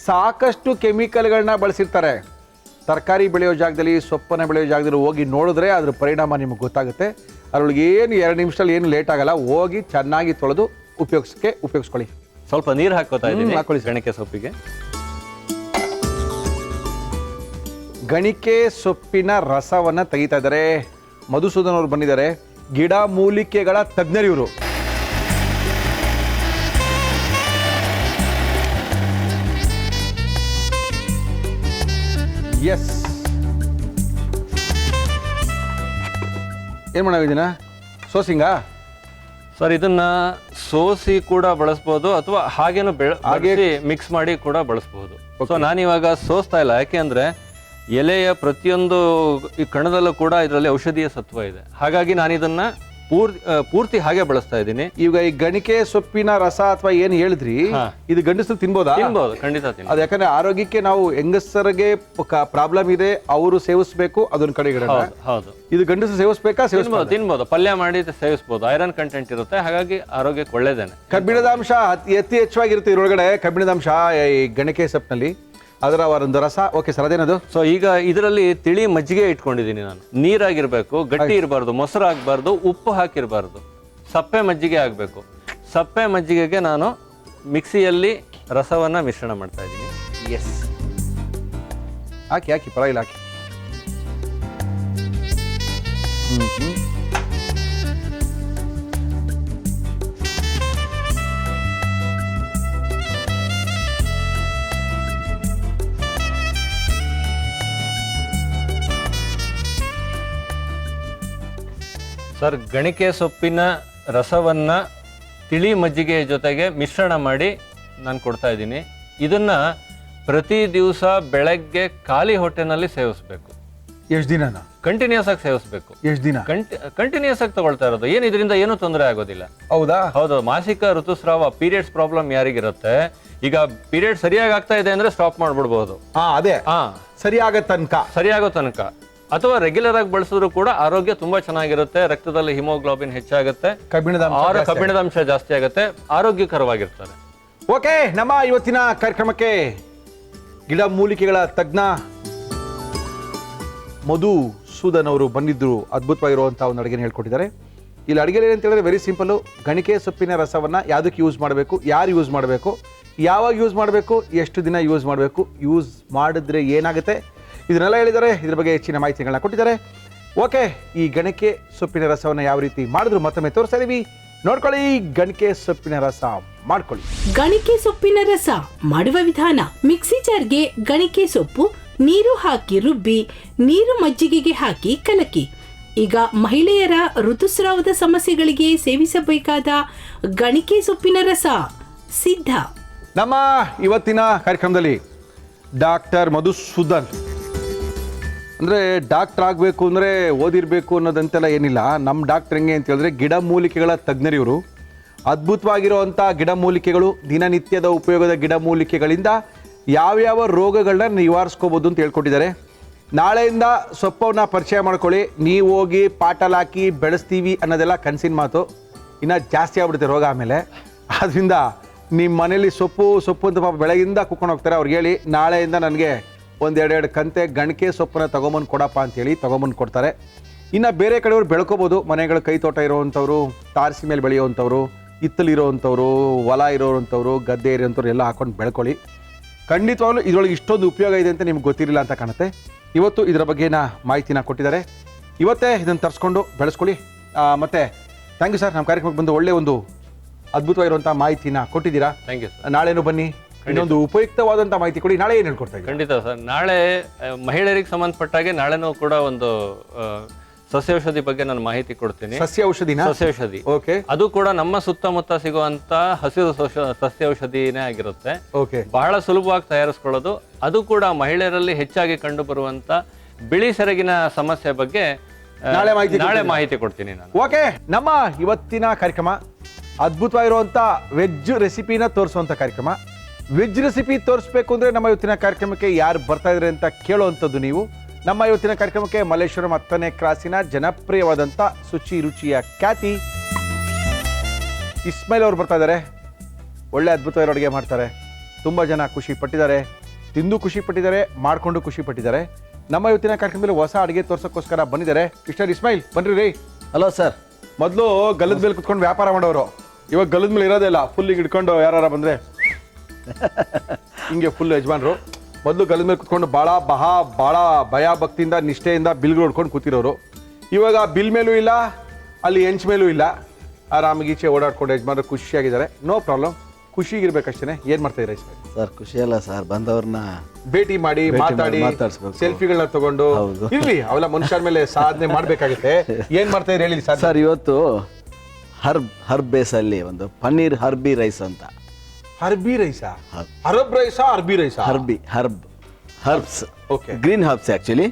ಸಾಕಷ್ಟು ಕೆಮಿಕಲ್ಗಳನ್ನ ಬಳಸಿರ್ತಾರೆ. ತರಕಾರಿ ಬೆಳೆಯೋ ಜಾಗದಲ್ಲಿ, ಸೊಪ್ಪನ್ನ ಬೆಳೆಯೋ ಜಾಗದಲ್ಲಿ ಹೋಗಿ ನೋಡಿದ್ರೆ ಅದ್ರ ಪರಿಣಾಮ ನಿಮಗೆ ಗೊತ್ತಾಗುತ್ತೆ. ಅದರೊಳಗೆ ಏನು 2 ನಿಮಿಷದಲ್ಲಿ ಏನು ಲೇಟ್ ಆಗಲ್ಲ. ಹೋಗಿ ಚೆನ್ನಾಗಿ ತೊಳೆದು ಉಪಯೋಗಿಸ್ಕೊಳ್ಳಿ. ಸ್ವಲ್ಪ ನೀರು ಹಾಕೋತಾ ಇದ್ದೀನಿ ಹಾಕೊಳ್ಳಿ ಗಣಿಕೆ ಸೊಪ್ಪಿಗೆ. ಗಣಿಕೆ ಸೊಪ್ಪಿನ ರಸವನ್ನ ತೆಗಿತಾ ಇದ್ದಾರೆ. ಮಧುಸೂದನ್ ಅವರು ಬಂದಿದ್ದಾರೆ, ಗಿಡ ಮೂಲಿಕೆಗಳ ತಜ್ಞರು ಇವರು. ಎಸ್, ಏನ್ ಮಾಡೋದಿನ ಸೋಸಿಂಗಾ? ಸರ್, ಇದನ್ನ ಸೋಸಿ ಕೂಡ ಬಳಸ್ಬೋದು ಅಥವಾ ಹಾಗೇನು ಹಾಗೆ ಮಿಕ್ಸ್ ಮಾಡಿ ಕೂಡ ಬಳಸಬಹುದು. ಸೊ ನಾನಿವಾಗ ಸೋಸ್ತಾ ಇಲ್ಲ, ಯಾಕೆ ಅಂದ್ರೆ ಎಲೆಯ ಪ್ರತಿಯೊಂದು ಈ ಕಣದಲ್ಲೂ ಕೂಡ ಇದರಲ್ಲಿ ಔಷಧೀಯ ಸತ್ವ ಇದೆ. ಹಾಗಾಗಿ ನಾನು ಇದನ್ನ ಪೂರ್ತಿ ಹಾಗೆ ಬಳಸ್ತಾ ಇದ್ದೀನಿ. ಈಗ ಈ ಗಣಿಕೆ ಸೊಪ್ಪಿನ ರಸ ಅಥವಾ ಏನ್ ಹೇಳಿದ್ರಿ, ಇದು ಗಂಡಸರು ತಿನ್ಬೋದಾ? ತಿನ್ಬೋದು, ಖಂಡಿತ ತಿನ್ಬೋದು. ಅದು ಯಾಕಂದ್ರೆ ಆರೋಗ್ಯಕ್ಕೆ ನಾವು ಹೆಂಗಸರಿಗೆ ಪ್ರಾಬ್ಲಮ್ ಇದೆ, ಅವರು ಸೇವಿಸಬೇಕು, ಅದನ್ನ ಕಡೆ ಹೌದು. ಇದು ಗಂಡಸರು ಸೇವಿಸಬೇಕಾ? ತಿನ್ಬೋದು, ಪಲ್ಯ ಮಾಡಿ ಸೇವಿಸಬಹುದು. ಐರನ್ ಕಂಟೆಂಟ್ ಇರುತ್ತೆ, ಹಾಗಾಗಿ ಆರೋಗ್ಯಕ್ಕೆ ಒಳ್ಳೇದೇನೆ. ಕಬ್ಬಿಣದ ಅಂಶ ಹೆಚ್ಚಾಗಿರುತ್ತೆ ಇದ್ರೊಳಗಡೆ. ಕಬ್ಬಿಣದ ಅಂಶ ಈ ಗಣಿಕೆ ಸೊಪ್ಪಿನಲ್ಲಿ, ಅದರ ಒಂದು ರಸ. ಓಕೆ ಸರ್, ಅದೇನದು? ಸೊ ಈಗ ಇದರಲ್ಲಿ ತಿಳಿ ಮಜ್ಜಿಗೆ ಇಟ್ಕೊಂಡಿದ್ದೀನಿ ನಾನು. ನೀರಾಗಿರ್ಬೇಕು, ಗಟ್ಟಿ ಇರಬಾರ್ದು, ಮೊಸರು ಆಗ್ಬಾರ್ದು, ಉಪ್ಪು ಹಾಕಿರಬಾರ್ದು, ಸಪ್ಪೆ ಮಜ್ಜಿಗೆ ಆಗಬೇಕು. ಸಪ್ಪೆ ಮಜ್ಜಿಗೆಗೆ ನಾನು ಮಿಕ್ಸಿಯಲ್ಲಿ ರಸವನ್ನ ಮಿಶ್ರಣ ಮಾಡ್ತಾ ಇದ್ದೀನಿ. ಎಸ್, ಹಾಕಿ ಪರವಾಗಿಲ್ಲ, ಹಾಕಿ. ಸರ್, ಗಣಿಕೆ ಸೊಪ್ಪಿನ ರಸವನ್ನ ತಿಳಿ ಮಜ್ಜಿಗೆ ಜೊತೆಗೆ ಮಿಶ್ರಣ ಮಾಡಿ ನಾನು ಕೊಡ್ತಾ ಇದ್ದೀನಿ. ಇದನ್ನ ಪ್ರತಿ ದಿವಸ ಬೆಳಗ್ಗೆ ಖಾಲಿ ಹೊಟ್ಟೆನಲ್ಲಿ ಸೇವಿಸಬೇಕು. ಎಷ್ಟು ದಿನ ಕಂಟಿನ್ಯೂಸ್ ಆಗಿ ಸೇವಿಸಬೇಕು? ಎಷ್ಟು ದಿನ ಕಂಟಿನ್ಯೂಸ್ ಆಗಿ ತಗೊಳ್ತಾ ಇರೋದು. ಏನು ಇದರಿಂದ ಏನು ತೊಂದರೆ ಆಗೋದಿಲ್ಲ. ಹೌದಾ? ಹೌದು. ಮಾಸಿಕ ಋತುಸ್ರಾವ, ಪೀರಿಯಡ್ಸ್ ಪ್ರಾಬ್ಲಮ್ ಯಾರಿಗಿರುತ್ತೆ, ಈಗ ಪೀರಿಯಡ್ ಸರಿಯಾಗಿ ಆಗ್ತಾ ಇದೆ ಅಂದ್ರೆ ಸ್ಟಾಪ್ ಮಾಡ್ಬಿಡ್ಬಹುದು. ಅದೇ ಸರಿಯಾಗೋ ತನಕ ಅಥವಾ ರೆಗ್ಯುಲರ್ ಆಗಿ ಬಳಸಿದ್ರು ಕೂಡ ಆರೋಗ್ಯ ತುಂಬಾ ಚೆನ್ನಾಗಿರುತ್ತೆ. ರಕ್ತದಲ್ಲಿ ಹಿಮೋಗ್ಲೋಬಿನ್ ಹೆಚ್ಚಾಗುತ್ತೆ, ಕಬ್ಬಿಣದ ಅಂಶ ಜಾಸ್ತಿ ಆಗುತ್ತೆ, ಆರೋಗ್ಯಕರವಾಗಿರ್ತಾರೆ. ಓಕೆ, ನಮ್ಮ ಇವತ್ತಿನ ಕಾರ್ಯಕ್ರಮಕ್ಕೆ ಗಿಡ ಮೂಲಿಕೆಗಳ ತಜ್ಞ ಮಧುಸೂದನ್ ಅವರು ಬಂದಿದ್ರು. ಅದ್ಭುತವಾಗಿರುವಂತಹ ಒಂದು ಅಡುಗೆನ ಹೇಳ್ಕೊಟ್ಟಿದ್ದಾರೆ. ಇಲ್ಲಿ ಅಡುಗೆ ಏನಂತ ಹೇಳಿದ್ರೆ ವೆರಿ ಸಿಂಪಲ್. ಗಣಿಕೆ ಸೊಪ್ಪಿನ ರಸವನ್ನ ಯಾವುದಕ್ಕೆ ಯೂಸ್ ಮಾಡಬೇಕು, ಯಾರು ಯೂಸ್ ಮಾಡಬೇಕು, ಯಾವಾಗ ಯೂಸ್ ಮಾಡಬೇಕು, ಎಷ್ಟು ದಿನ ಯೂಸ್ ಮಾಡಬೇಕು, ಯೂಸ್ ಮಾಡಿದ್ರೆ ಏನಾಗುತ್ತೆ, ಇದನ್ನೆಲ್ಲ ಹೇಳಿದ್ದಾರೆ. ಇದ್ರ ಬಗ್ಗೆ ಹೆಚ್ಚಿನ ಮಾಹಿತಿಗಳನ್ನ ಕೊಟ್ಟಿದ್ದಾರೆ. ಓಕೆ, ಈ ಗಣಿಕೆ ಸೊಪ್ಪಿನ ರಸವನ್ನು ಯಾವ ರೀತಿ ಮಾಡಿದ್ರು ಮತ್ತೊಮ್ಮೆ ತೋರಿಸ್ತಾ ಇದೀವಿ, ನೋಡ್ಕೊಳ್ಳಿ. ಗಣಿಕೆ ಸೊಪ್ಪಿನ ರಸ ಮಾಡ್ಕೊಳ್ಳಿ. ಗಣಿಕೆ ಸೊಪ್ಪಿನ ರಸ ಮಾಡುವ ವಿಧಾನ: ಮಿಕ್ಸಿ ಜಾರ್ಗೆ ಗಣಿಕೆ ಸೊಪ್ಪು, ನೀರು ಹಾಕಿ ರುಬ್ಬಿ, ನೀರು ಮಜ್ಜಿಗೆಗೆ ಹಾಕಿ ಕಲಕಿ. ಈಗ ಮಹಿಳೆಯರ ಋತುಸ್ರಾವದ ಸಮಸ್ಯೆಗಳಿಗೆ ಸೇವಿಸಬೇಕಾದ ಗಣಿಕೆ ಸೊಪ್ಪಿನ ರಸ ಸಿದ್ಧ. ನಮ್ಮ ಇವತ್ತಿನ ಕಾರ್ಯಕ್ರಮದಲ್ಲಿ ಡಾಕ್ಟರ್ ಮಧುಸೂದನ್, ಅಂದರೆ ಡಾಕ್ಟರ್ ಆಗಬೇಕು ಅಂದರೆ ಓದಿರಬೇಕು ಅನ್ನೋದಂತೆಲ್ಲ ಏನಿಲ್ಲ. ನಮ್ಮ ಡಾಕ್ಟರ್ ಹೆಂಗೆ ಅಂತ ಹೇಳಿದ್ರೆ ಗಿಡ ಮೂಲಿಕೆಗಳ ತಜ್ಞರಿವರು. ಅದ್ಭುತವಾಗಿರುವಂಥ ಗಿಡಮೂಲಿಕೆಗಳು, ದಿನನಿತ್ಯದ ಉಪಯೋಗದ ಗಿಡಮೂಲಿಕೆಗಳಿಂದ ಯಾವ್ಯಾವ ರೋಗಗಳನ್ನ ನಿವಾರಿಸ್ಕೋಬೋದು ಅಂತ ಹೇಳ್ಕೊಟ್ಟಿದ್ದಾರೆ. ನಾಳೆಯಿಂದ ಸೊಪ್ಪನ್ನ ಪರಿಚಯ ಮಾಡ್ಕೊಳ್ಳಿ. ನೀವು ಹೋಗಿ ಪಾಟಲ್ ಹಾಕಿ ಬೆಳೆಸ್ತೀವಿ ಅನ್ನೋದೆಲ್ಲ ಕನಸಿನ ಮಾತು. ಇನ್ನು ಜಾಸ್ತಿ ಆಗ್ಬಿಡುತ್ತೆ ರೋಗ ಆಮೇಲೆ. ಆದ್ದರಿಂದ ನಿಮ್ಮ ಮನೇಲಿ ಸೊಪ್ಪು ಅಂತ ಪಾಪ ಬೆಳಗಿಂದ ಕುತ್ಕೊಂಡು ಹೋಗ್ತಾರೆ. ಅವ್ರಿಗೆ ಹೇಳಿ ನಾಳೆಯಿಂದ ನನಗೆ 1-2 ಕಂತೆ ಗಣಿಕೆ ಸೊಪ್ಪನ್ನ ತೊಗೊಂಬಂದು ಕೊಡಪ್ಪ ಅಂತೇಳಿ ತೊಗೊಂಬಂದು ಕೊಡ್ತಾರೆ. ಇನ್ನು ಬೇರೆ ಕಡೆಯವರು ಬೆಳ್ಕೋಬೋದು. ಮನೆಗಳ ಕೈ ತೋಟ ಇರೋವಂಥವ್ರು, ತಾರಸಿ ಮೇಲೆ ಬೆಳೆಯುವಂಥವ್ರು, ಹಿತ್ತಲಿರೋವಂಥವ್ರು, ಹೊಲ ಇರೋವಂಥವ್ರು, ಗದ್ದೆ ಇರೋವಂಥವ್ರು ಎಲ್ಲ ಹಾಕೊಂಡು ಬೆಳ್ಕೊಳ್ಳಿ. ಖಂಡಿತವಾಗ್ಲೂ ಇದರೊಳಗೆ ಇಷ್ಟೊಂದು ಉಪಯೋಗ ಇದೆ ಅಂತ ನಿಮ್ಗೆ ಗೊತ್ತಿರಲಿಲ್ಲ ಅಂತ ಕಾಣುತ್ತೆ. ಇವತ್ತು ಇದರ ಬಗ್ಗೆನ ಮಾಹಿತಿನ ಕೊಟ್ಟಿದ್ದಾರೆ. ಇವತ್ತೇ ಇದನ್ನು ತರಿಸ್ಕೊಂಡು ಬೆಳೆಸ್ಕೊಳ್ಳಿ. ಮತ್ತೆ ಥ್ಯಾಂಕ್ ಯು ಸರ್, ನಮ್ಮ ಕಾರ್ಯಕ್ರಮಕ್ಕೆ ಬಂದು ಒಳ್ಳೆ ಒಂದು ಅದ್ಭುತವಾಗಿರುವಂಥ ಮಾಹಿತಿನ ಕೊಟ್ಟಿದ್ದೀರಾ. Thank you sir. ನಾಳೆನೂ ಬನ್ನಿ, ಇನ್ನೊಂದು ಉಪಯುಕ್ತವಾದಂಥ ಮಾಹಿತಿ ಕೊಡಿ. ನಾಳೆ ಏನು ಹೇಳ್ಕೊಡ್ತಾ ಇದ್ದೀರಾ? ಖಂಡಿತ ಸರ್. ನಾಳೆ ಮಹಿಳೆಯರಿಗೆ ಸಂಬಂಧಪಟ್ಟಾಗೆ ನಾಳೆನೂ ಕೂಡ ಒಂದು ಸಸ್ಯೌಷಧಿ ಬಗ್ಗೆ ನಾನು ಮಾಹಿತಿ ಕೊಡ್ತೀನಿ. ಸಸ್ಯ ಔಷಧಿನ? ಸಸ್ಯೌಷಧಿ. ಓಕೆ. ಅದು ಕೂಡ ನಮ್ಮ ಸುತ್ತಮುತ್ತ ಸಿಗುವಂತ ಹಸಿರು ಸಸ್ಯೌಷಧಿನೇ ಆಗಿರುತ್ತೆ. ಓಕೆ. ಬಹಳ ಸುಲಭವಾಗಿ ತಯಾರಿಸ್ಕೊಳ್ಳೋದು. ಅದು ಕೂಡ ಮಹಿಳೆಯರಲ್ಲಿ ಹೆಚ್ಚಾಗಿ ಕಂಡು ಬರುವಂತ ಬಿಳಿ ಸೆರಗಿನ ಸಮಸ್ಯೆ ಬಗ್ಗೆ ನಾಳೆ ಮಾಹಿತಿ ಕೊಡ್ತೀನಿ ನಾನು. ಓಕೆ. ನಮ್ಮ ಇವತ್ತಿನ ಕಾರ್ಯಕ್ರಮ ಅದ್ಭುತವಾಗಿರುವಂಥ ವೆಜ್ ರೆಸಿಪಿನ ತೋರಿಸುವಂಥ ಕಾರ್ಯಕ್ರಮ. ವೆಜ್ ರೆಸಿಪಿ ತೋರಿಸ್ಬೇಕು ಅಂದರೆ ನಮ್ಮ ಇವತ್ತಿನ ಕಾರ್ಯಕ್ರಮಕ್ಕೆ ಯಾರು ಬರ್ತಾ ಇದ್ದಾರೆ ಅಂತ ಕೇಳುವಂಥದ್ದು ನೀವು. ನಮ್ಮ ಇವತ್ತಿನ ಕಾರ್ಯಕ್ರಮಕ್ಕೆ ಮಲ್ಲೇಶ್ವರಂ 10ನೇ ಕ್ರಾಸಿನ ಜನಪ್ರಿಯವಾದಂಥ ಶುಚಿ ರುಚಿಯ ಖ್ಯಾತಿ ಇಸ್ಮಾಯಿಲ್ ಅವರು ಬರ್ತಾ ಇದ್ದಾರೆ. ಒಳ್ಳೆ ಅದ್ಭುತವಾಗಿರೋ ಅಡುಗೆ ಮಾಡ್ತಾರೆ. ತುಂಬ ಜನ ಖುಷಿ ಪಟ್ಟಿದ್ದಾರೆ, ತಿಂದು ಖುಷಿ ಪಟ್ಟಿದ್ದಾರೆ, ಮಾಡಿಕೊಂಡು ಖುಷಿ ಪಟ್ಟಿದ್ದಾರೆ. ನಮ್ಮ ಇವತ್ತಿನ ಕಾರ್ಯಕ್ರಮದಲ್ಲಿ ಹೊಸ ಅಡುಗೆ ತೋರ್ಸೋಕ್ಕೋಸ್ಕರ ಬಂದಿದ್ದಾರೆ ಮಿಸ್ಟರ್ ಇಸ್ಮಾಯಿಲ್. ಬನ್ರಿ ರೀ. Hello sir. ಮೊದಲು ಗಲ್ಲದ ಮೇಲೆ ಕುತ್ಕೊಂಡು ವ್ಯಾಪಾರ ಮಾಡೋರು, ಇವಾಗ ಗಲ್ಲದ ಮೇಲೆ ಇರೋದೇ ಇಲ್ಲ. ಫುಲ್ ಈಗ ಹಿಡ್ಕೊಂಡು ಯಾರು ಬಂದರೆ ಹಿಂಗೆ ಫುಲ್ ಯಜಮಾನ್ರು. ಮೊದಲು ಗಲ್ಲದ ಮೇಲೆ ಕುತ್ಕೊಂಡು ಭಾಳ ಭಯ ಭಕ್ತಿಯಿಂದ ನಿಷ್ಠೆಯಿಂದ ಬಿಲ್ಗಳು ಹೊಡ್ಕೊಂಡು ಕೂತಿರೋರು. ಇವಾಗ ಬಿಲ್ ಮೇಲೂ ಇಲ್ಲ, ಅಲ್ಲಿ ಹೆಂಚ್ ಮೇಲೂ ಇಲ್ಲ, ಆರಾಮಾಗಿ ಈಚೆ ಓಡಾಡ್ಕೊಂಡು ಯಜಮಾನ್ರು ಖುಷಿಯಾಗಿದ್ದಾರೆ. No problem, ಖುಷಿಗಿರ್ಬೇಕಷ್ಟೇ. ಏನು ಮಾಡ್ತಾ ಇದ್ದೀರಾ ಸರ್? ಖುಷಿ ಅಲ್ಲ ಸರ್, ಬಂದವ್ರನ್ನ ಭೇಟಿ ಮಾಡಿ ಮಾತಾಡಿ ಸೆಲ್ಫಿಗಳನ್ನ ತಗೊಂಡು ಇರ್ಲಿ. ಅವೆಲ್ಲ ಮನುಷ್ಯರ ಮೇಲೆ ಸಾಧನೆ ಮಾಡ್ಬೇಕಾಗುತ್ತೆ. ಏನ್ ಮಾಡ್ತಾ ಇದ್ರಿ ಹೇಳಿ ಸರ್? ಇವತ್ತು ಹರ್ಬ್ ಬೇಸ್ ಅಲ್ಲಿ ಒಂದು ಪನ್ನೀರ್ ಹರ್ಬಿ ರೈಸ್ ಅಂತ. ಹರ್ಬಿ ರೈಸಾ? ಅರಬ್ ರೈಸಾ? ಅರ್ಬಿ ರೈಸಾ? Herbs. Okay. Green herbs actually.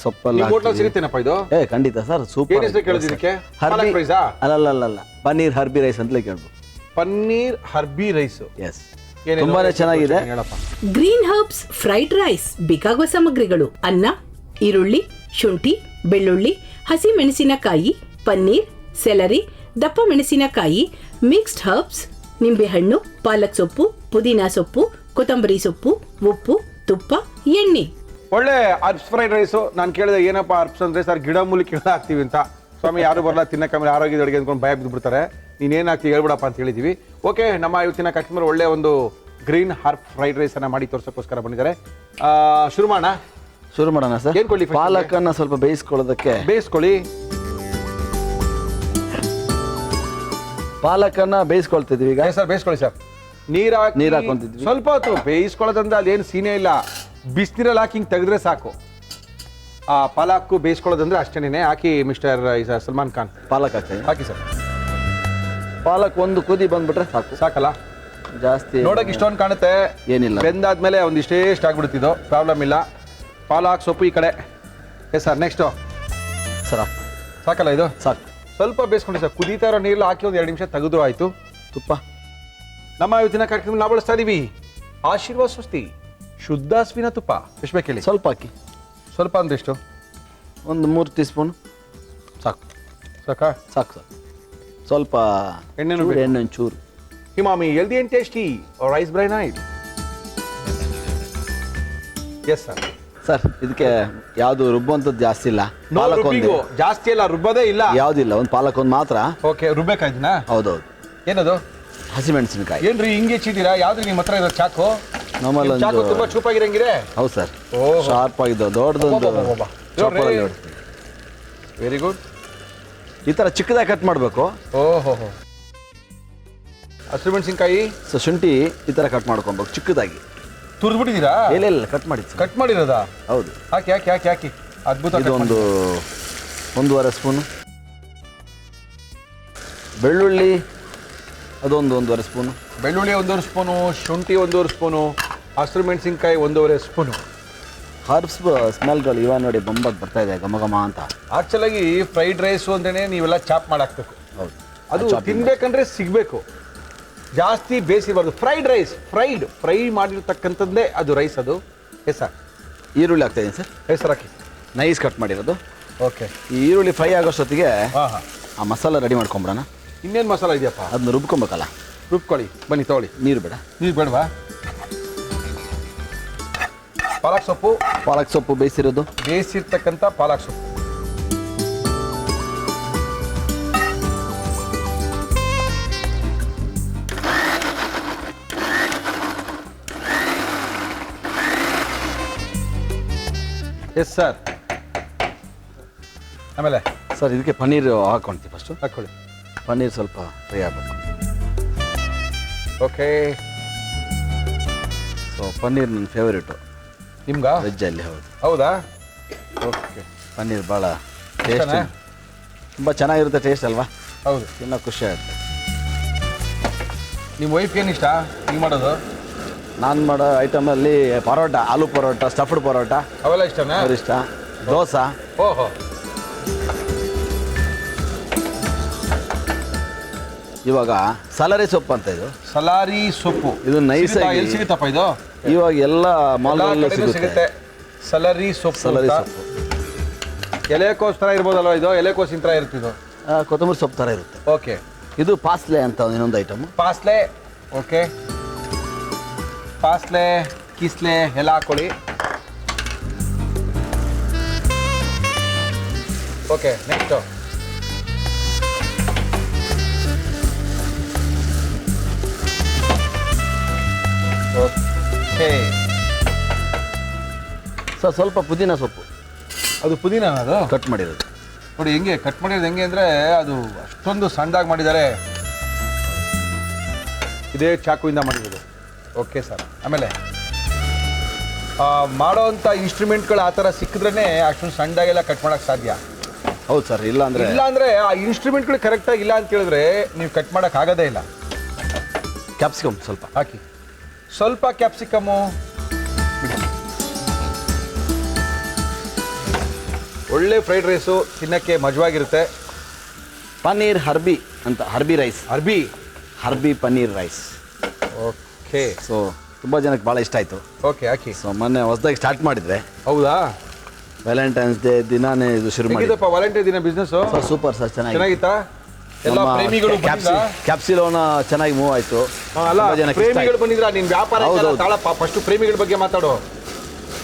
ಸೊಪ್ಪಲ್ಲ ಹೋಟೆಲ್ ಸಿಗುತ್ತೇನಪ್ಪ ಇದು? ಖಂಡಿತ ಸರ್, ಸೂಪರ್. ಏನ್ ಹೆಸರು ಕೇಳೋದಿಕ್ಕೆ? ಹರ್ಬಿ ರೈಸಾ? ಅಲ್ಲ, ಪನ್ನೀರ್ ಹರ್ಬಿ ರೈಸ್ ಅಂತಲೇ ಕೇಳ್ಬೋದು. Paneer herby rice. ಎಸ್, ತುಂಬಾನೇ ಚೆನ್ನಾಗಿದೆ. Green herbs fried rice. ಬೇಕಾಗುವ ಸಾಮಗ್ರಿಗಳು: ಅನ್ನ, ಈರುಳ್ಳಿ, ಶುಂಠಿ, ಬೆಳ್ಳುಳ್ಳಿ, ಹಸಿ ಮೆಣಸಿನಕಾಯಿ, ಪನ್ನೀರ್, ಸೆಲರಿ, ದಪ್ಪ ಮೆಣಸಿನಕಾಯಿ, ಮಿಕ್ಸ್ಡ್ ಹರ್ಬ್ಸ್, ನಿಂಬೆಹಣ್ಣು, ಪಾಲಕ್ ಸೊಪ್ಪು, ಪುದೀನಾ ಸೊಪ್ಪು, ಕೊತ್ತಂಬರಿ ಸೊಪ್ಪು, ಉಪ್ಪು, ತುಪ್ಪ, ಎಣ್ಣೆ. ಒಳ್ಳೆ ಅರ್ಬ್ಸ್ ಫ್ರೈಡ್ ರೈಸು. ನಾನು ಕೇಳಿದೆ ಏನಪ್ಪ ಅರ್ಬ್ಸ್ ಅಂದ್ರೆ, ಸರ್ ಗಿಡ ಮೂಲಿಕೆ ಹಾಕ್ತೀವಿ ಅಂತ. ಸ್ವಾಮಿ ಯಾರು ಬರಲ್ಲ ತಿನ್ನಕ್ಕೆ, ಆರೋಗ್ಯದ ಅಡುಗೆ ಅಂದ್ಕೊಂಡು ಭಯ ಬಿದ್ದುಬಿಡ್ತಾರೆ. ನೀನೇನು ಹಾಕ್ತೀವಿ ಹೇಳ್ಬಿಡಪ್ಪ ಅಂತ ಹೇಳಿದ್ದೀವಿ. ಓಕೆ. ನಮ್ಮ ಇವತ್ತಿನ ಕಸ್ಟಮರ್ ಒಳ್ಳೆ ಒಂದು ಗ್ರೀನ್ ಹರ್ಬ್ ಫ್ರೈಡ್ ರೈಸ್ ಅನ್ನ ಮಾಡಿ ತೋರ್ಸೋಕ್ಕೋಸ್ಕರ ಬಂದಿದ್ದಾರೆ. ಶುರು ಮಾಡೋಣ ಸರ್. ಏನ್ ಕೊಡ್ಲಿ? ಪಾಲಕನ್ನ ಸ್ವಲ್ಪ ಬೇಯಿಸ್ಕೊಳ್ಳಿ. ಪಾಲಕನ್ನ ಬೇಯಿಸ್ಕೊಳ್ತಿದ್ವಿ ಈಗ. ಸರ್ ಬೇಯಿಸ್ಕೊಳ್ಳಿ ಸರ್. ನೀರು ಹಾಕೊಂತಿದ್ವಿ. ಸ್ವಲ್ಪ ಹೊತ್ತು ಬೇಯಿಸ್ಕೊಳ್ಳೋದ್ರಿಂದ ಅದೇನು ಸೀನೆ ಇಲ್ಲ. ಬಿಸಿನೀರಲ್ಲಿ ಹಾಕಿ ಹಿಂಗೆ ತೆಗೆದ್ರೆ ಸಾಕು. ಆ ಪಾಲಕ್ಕು ಬೇಯಿಸ್ಕೊಳ್ಳೋದಂದ್ರೆ ಅಷ್ಟೇನೆ. ಹಾಕಿ ಮಿಸ್ಟರ್ ಸಲ್ಮಾನ್ ಖಾನ್. ಪಾಲಕ್ ಹಾಕ್ತೀವಿ. ಹಾಕಿ ಸರ್. ಪಾಲಕ್ ಒಂದು ಕುದಿ ಬಂದ್ಬಿಟ್ರೆ ಸಾಕಲ್ಲ? ಜಾಸ್ತಿ ನೋಡಕ್ ಇಷ್ಟೊಂದು ಕಾಣುತ್ತೆ, ಏನಿಲ್ಲ. ಬೆಂದಾದ್ಮೇಲೆ ಒಂದಿಷ್ಟೇ ಆಗ್ಬಿಡ್ತಿದ್ದು, ಪ್ರಾಬ್ಲಮ್ ಇಲ್ಲ. ಪಾಲಕ್ ಸೊಪ್ಪು ಈ ಕಡೆ. Yes sir. ನೆಕ್ಸ್ಟು ಸರ್ ಸಾಕಲ್ಲ ಇದು? ಸಾಕು. ಸ್ವಲ್ಪ ಬೇಯಿಸ್ಕೊಂಡು ಸರ್. ಕುದೀತಾ ಇರೋ ನೀರು ಹಾಕಿ ಒಂದು 2 ನಿಮಿಷ ತೆಗೆದ್ರು ಆಯಿತು. ತುಪ್ಪ. ನಮ್ಮ ಇವತ್ತಿನ ಕಾರ್ಯಕ್ರಮ ನಾವು ಬಳಸ್ತಾ ಇದೀವಿ ಆಶೀರ್ವಾದ್ ಸ್ವಸ್ತಿ ಶುದ್ಧ ಹಸುವಿನ ತುಪ್ಪ. ಎಷ್ಟು ಬೇಕು ಹೇಳಿ? ಸ್ವಲ್ಪ ಹಾಕಿ. ಸ್ವಲ್ಪ ಅಂದ್ರೆ ಎಷ್ಟು? ಒಂದು 3 ಟೀ ಸ್ಪೂನ್ ಸಾಕು. ಸಾಕಾ? ಸಾಕು. ಸ್ವಲ್ಪ ಎಣ್ಣೆ ಚೂರು. Himami healthy and tasty rice bran oil. Yes sir. Sir ಇದಕ್ಕೆ ಯಾವುದು ರುಬ್ಬುವಂಥದ್ದು ಜಾಸ್ತಿ ಇಲ್ಲ. ಜಾಸ್ತಿ ಇಲ್ಲ, ರುಬ್ಬದೇ ಇಲ್ಲ. ಯಾವುದಿಲ್ಲ, ಒಂದು ಪಾಲಕ್ ಒಂದು ಮಾತ್ರ. ಓಕೆ. ರುಬ್ಬೇಕಾಯ್ತನಾ? ಹೌದೌದು. ಏನದು? ಹಸಿಮೆಣಸಿನಕಾಯಿ. ಏನ್ರಿ ಹಿಂಗೆ ಚಿದ್ದೀರಾ? ಯಾವ್ದು ನಿಮ್ಮ ಹತ್ರ ಇರೋ ಚಾಕು? ನಮ್ಮಲ್ಲಿ ಚಾಕು ತುಂಬಾ ಚೂಪಾಗಿರಂಗಿದೆ. ಹೌದು ಸರ್, ಶಾರ್ಪ್ ಆಗಿದ್ದು ದೊಡ್ಡದೊಂದು. Very good. ಈ ಥರ ಚಿಕ್ಕದಾಗಿ ಕಟ್ ಮಾಡಬೇಕು. ಓಹೋ. ಹಸಿಮೆಣಸಿನಕಾಯಿ, ಶುಂಠಿ ಈ ಥರ ಕಟ್ ಮಾಡ್ಕೊಬೇಕು ಚಿಕ್ಕದಾಗಿ. ತುರ್ದ್ಬಿಟ್ಟಿದ್ದೀರಾ? ಇಲ್ಲ, ಕಟ್ ಮಾಡಿರೋದಾ? ಹೌದು. ಹಾಕಿ. ಅದ್ಭುತ. ಇದು ಒಂದು 1.5 ಸ್ಪೂನು. ಬೆಳ್ಳುಳ್ಳಿ ಅದೊಂದು 1.5 ಸ್ಪೂನು. ಬೆಳ್ಳುಳ್ಳಿ 1.5 ಸ್ಪೂನು. ಶುಂಠಿ 1.5 ಸ್ಪೂನು. ಹಸಿರು ಮೆಣಸಿನ್ಕಾಯಿ 1.5 ಸ್ಪೂನು. ಹರ್ಬ್ಸ್ ಸ್ಮೆಲ್ಗಳು ಇವಾಗ ನೋಡಿ ಬೊಂಬಾಗಿ ಬರ್ತಾ ಇದೆ, ಘಮ ಅಂತ. ಆಕ್ಚುಲಾಗಿ ಫ್ರೈಡ್ ರೈಸು ಅಂದ್ರೇ ನೀವೆಲ್ಲ ಚಾಪ್ ಮಾಡಾಕ್ಬೇಕು. ಹೌದು. ಅದು ತಿನ್ಬೇಕಂದ್ರೆ ಸಿಗಬೇಕು, ಜಾಸ್ತಿ ಬೇಯಿಸಬಾರ್ದು. ಫ್ರೈಡ್ ರೈಸ್ ಫ್ರೈ ಮಾಡಿರ್ತಕ್ಕಂಥದ್ದೇ ಅದು ರೈಸ್. ಅದು ಸರ್. ಈರುಳ್ಳಿ ಹಾಕ್ತಾಯಿದ್ದೀನಿ ಸರ್. ಹೆಸರು ಹಾಕಿ. ನೈಸ್ ಕಟ್ ಮಾಡಿರೋದು. ಓಕೆ. ಈ ಈರುಳ್ಳಿ ಫ್ರೈ ಆಗೋಷ್ಟೊತ್ತಿಗೆ ಆ ಮಸಾಲ ರೆಡಿ ಮಾಡ್ಕೊಂಬಿಡೋಣ. ಇನ್ನೇನು ಮಸಾಲ ಇದೆಯಪ್ಪ? ಅದನ್ನ ರುಬ್ಕೊಬೇಕಲ್ಲ. ರುಬ್ಕೊಳ್ಳಿ. ಬನ್ನಿ ತಗೊಳ್ಳಿ. ನೀರು ಬೇಡವಾ? ಪಾಲಕ್ ಸೊಪ್ಪು ಬೇಯಿಸಿರ್ತಕ್ಕಂಥ ಪಾಲಕ್ ಸೊಪ್ಪು. Yes sir. ಆಮೇಲೆ ಸರ್ ಇದಕ್ಕೆ ಪನ್ನೀರ್ ಹಾಕ್ಕೊಳ್ತೀವಿ ಫಸ್ಟು. ಹಾಕ್ಕೊಳ್ಳಿ. ಪನ್ನೀರ್ ಸ್ವಲ್ಪ ಫ್ರೈ ಆಗಬೇಕು. ಓಕೆ. ಸೊ ಪನ್ನೀರ್ ನನ್ನ ಫೇವರೇಟು ನಿಮ್ಗಾ? ವೆಜ್ಜಲ್ಲಿ. ಹೌದು. ಹೌದಾ? ಓಕೆ. ಪನ್ನೀರ್ ಭಾಳ ಟೇಸ್ಟ್, ತುಂಬ ಚೆನ್ನಾಗಿರುತ್ತೆ ಟೇಸ್ಟ್ ಅಲ್ವಾ? ಹೌದು. ಇನ್ನೂ ಖುಷಿ ಆಗುತ್ತೆ. ನಿಮ್ಮ ವೈಫ್ಗೆ ಏನು ಇಷ್ಟ ನೀವು ಮಾಡೋದು? ನಾನು ಮಾಡೋ ಐಟಮಲ್ಲಿ ಪರೋಟ, ಆಲೂ ಪರೋಟ, ಸ್ಟಫ್ಡ್ ಪರೋಟ ಅವೆಲ್ಲ ಇಷ್ಟನಾ? ಅವ್ರ ಇಷ್ಟ. ದೋಸೆ. ಓಹೋ. ಇವಾಗ ಸಲಾರಿ ಸೊಪ್ಪು ಅಂತ ಇದು. ಸಲಾರಿ ಸೊಪ್ಪು ಇದು ನೈಸ್ ಆಗಿ ಎಲ್ಲಿ ಸಿಗುತ್ತಪ್ಪ ಇದು? ಇವಾಗ ಎಲ್ಲ ಮಾಲ್ಗಳಲ್ಲೂ ಸಿಗುತ್ತೆ. ಸಿಗುತ್ತೆ. ಸಲಾರಿ ಸೊಪ್ಪು. ಸಲಾರಿ ಸೊಪ್ಪು ಎಲೆಕೋಸ್ ಥರ ಇರ್ಬೋದಲ್ವ ಇದು? ಎಲೆಕೋಸಿನ ಥರ ಇರ್ತಿದ್ದು. ಕೊತ್ತಂಬರಿ ಸೊಪ್ಪು ಥರ ಇರುತ್ತೆ. ಓಕೆ. ಇದು ಪಾಸ್ಲೆ ಅಂತ ಇನ್ನೊಂದು ಐಟಮ್. ಪಾಸ್ಲೆ. ಓಕೆ. ಪಾಸ್ಲೆ, ಕಿಸ್ಲೆ ಎಲ್ಲ ಹಾಕೊಳ್ಳಿ. ಓಕೆ. Next okay. ಸೊ ಸ್ವಲ್ಪ ಪುದೀನ ಸೊಪ್ಪು ಅದು ಪುದೀನ ಅದು ಕಟ್ ಮಾಡಿರೋದು. ನೋಡಿ ಹೆಂಗೆ ಕಟ್ ಮಾಡಿರೋದು ಹೆಂಗೆ ಅಂದರೆ ಅದು ಅಷ್ಟೊಂದು ಸಣ್ಣದಾಗಿ ಮಾಡಿದ್ದಾರೆ. ಇದೇ ಚಾಕುವಿಂದ ಮಾಡಿರೋದು. Okay sir. ಆಮೇಲೆ ಮಾಡೋವಂಥ ಇನ್ಸ್ಟ್ರೂಮೆಂಟ್ಗಳು ಆ ಥರ ಸಿಕ್ಕಿದ್ರೇ ಅಷ್ಟೊಂದು ಸಣ್ಣದಾಗೆಲ್ಲ ಕಟ್ ಮಾಡೋಕ್ಕೆ ಸಾಧ್ಯ. ಹೌದು ಸರ್. ಇಲ್ಲ ಅಂದರೆ ಆ ಇನ್ಸ್ಟ್ರೂಮೆಂಟ್ಗಳು ಕರೆಕ್ಟಾಗಿ ಇಲ್ಲ ಅಂತ ಕೇಳಿದ್ರೆ ನೀವು ಕಟ್ ಮಾಡೋಕ್ಕಾಗೋದೇ ಇಲ್ಲ. ಕ್ಯಾಪ್ಸಿಕಮ್ ಸ್ವಲ್ಪ ಹಾಕಿ. ಸ್ವಲ್ಪ ಕ್ಯಾಪ್ಸಿಕಮ್ಮು. ಒಳ್ಳೆ ಫ್ರೈಡ್ ರೈಸು ತಿನ್ನೋಕ್ಕೆ ಮಜವಾಗಿರುತ್ತೆ. ಪನ್ನೀರ್ ಹರ್ಬಿ ಅಂತ, herby rice, herby paneer rice. Okay. So ತುಂಬ ಜನಕ್ಕೆ ಭಾಳ ಇಷ್ಟ ಆಯಿತು. ಓಕೆ ಹಾಕಿ. ಸೊ ಮೊನ್ನೆ ಹೊಸದಾಗಿ ಸ್ಟಾರ್ಟ್ ಮಾಡಿದ್ರೆ. ಹೌದಾ? ವ್ಯಾಲೆಂಟೈನ್ಸ್ ಡೇ ದಿನಾನೇ ಇದು ಶುರು ಮಾಡಿದ್ದಪ್ಪ. ವ್ಯಾಲೆಂಟೈನ್ ದಿನ ಬಿಸ್ನೆಸ್ಸು ಸರ್ ಸೂಪರ್ ಸರ್. ಚೆನ್ನಾಗಿತ್ತಾ? ಎಲ್ಲ ಪ್ರೇಮಿಗಳು ಕ್ಯಾಪ್ಸಿಲೋನ ಚೆನ್ನಾಗಿ ಮೂವ್ ಆಯಿತು. ಅಲ್ಲ ಪ್ರೇಮಿಗಳು ಬಂದಿದ್ರಾ? ನೀನು ವ್ಯಾಪಾರ ತಾಳಪ್ಪ, ಫಸ್ಟು ಪ್ರೇಮಿಗಳ ಬಗ್ಗೆ ಮಾತಾಡು.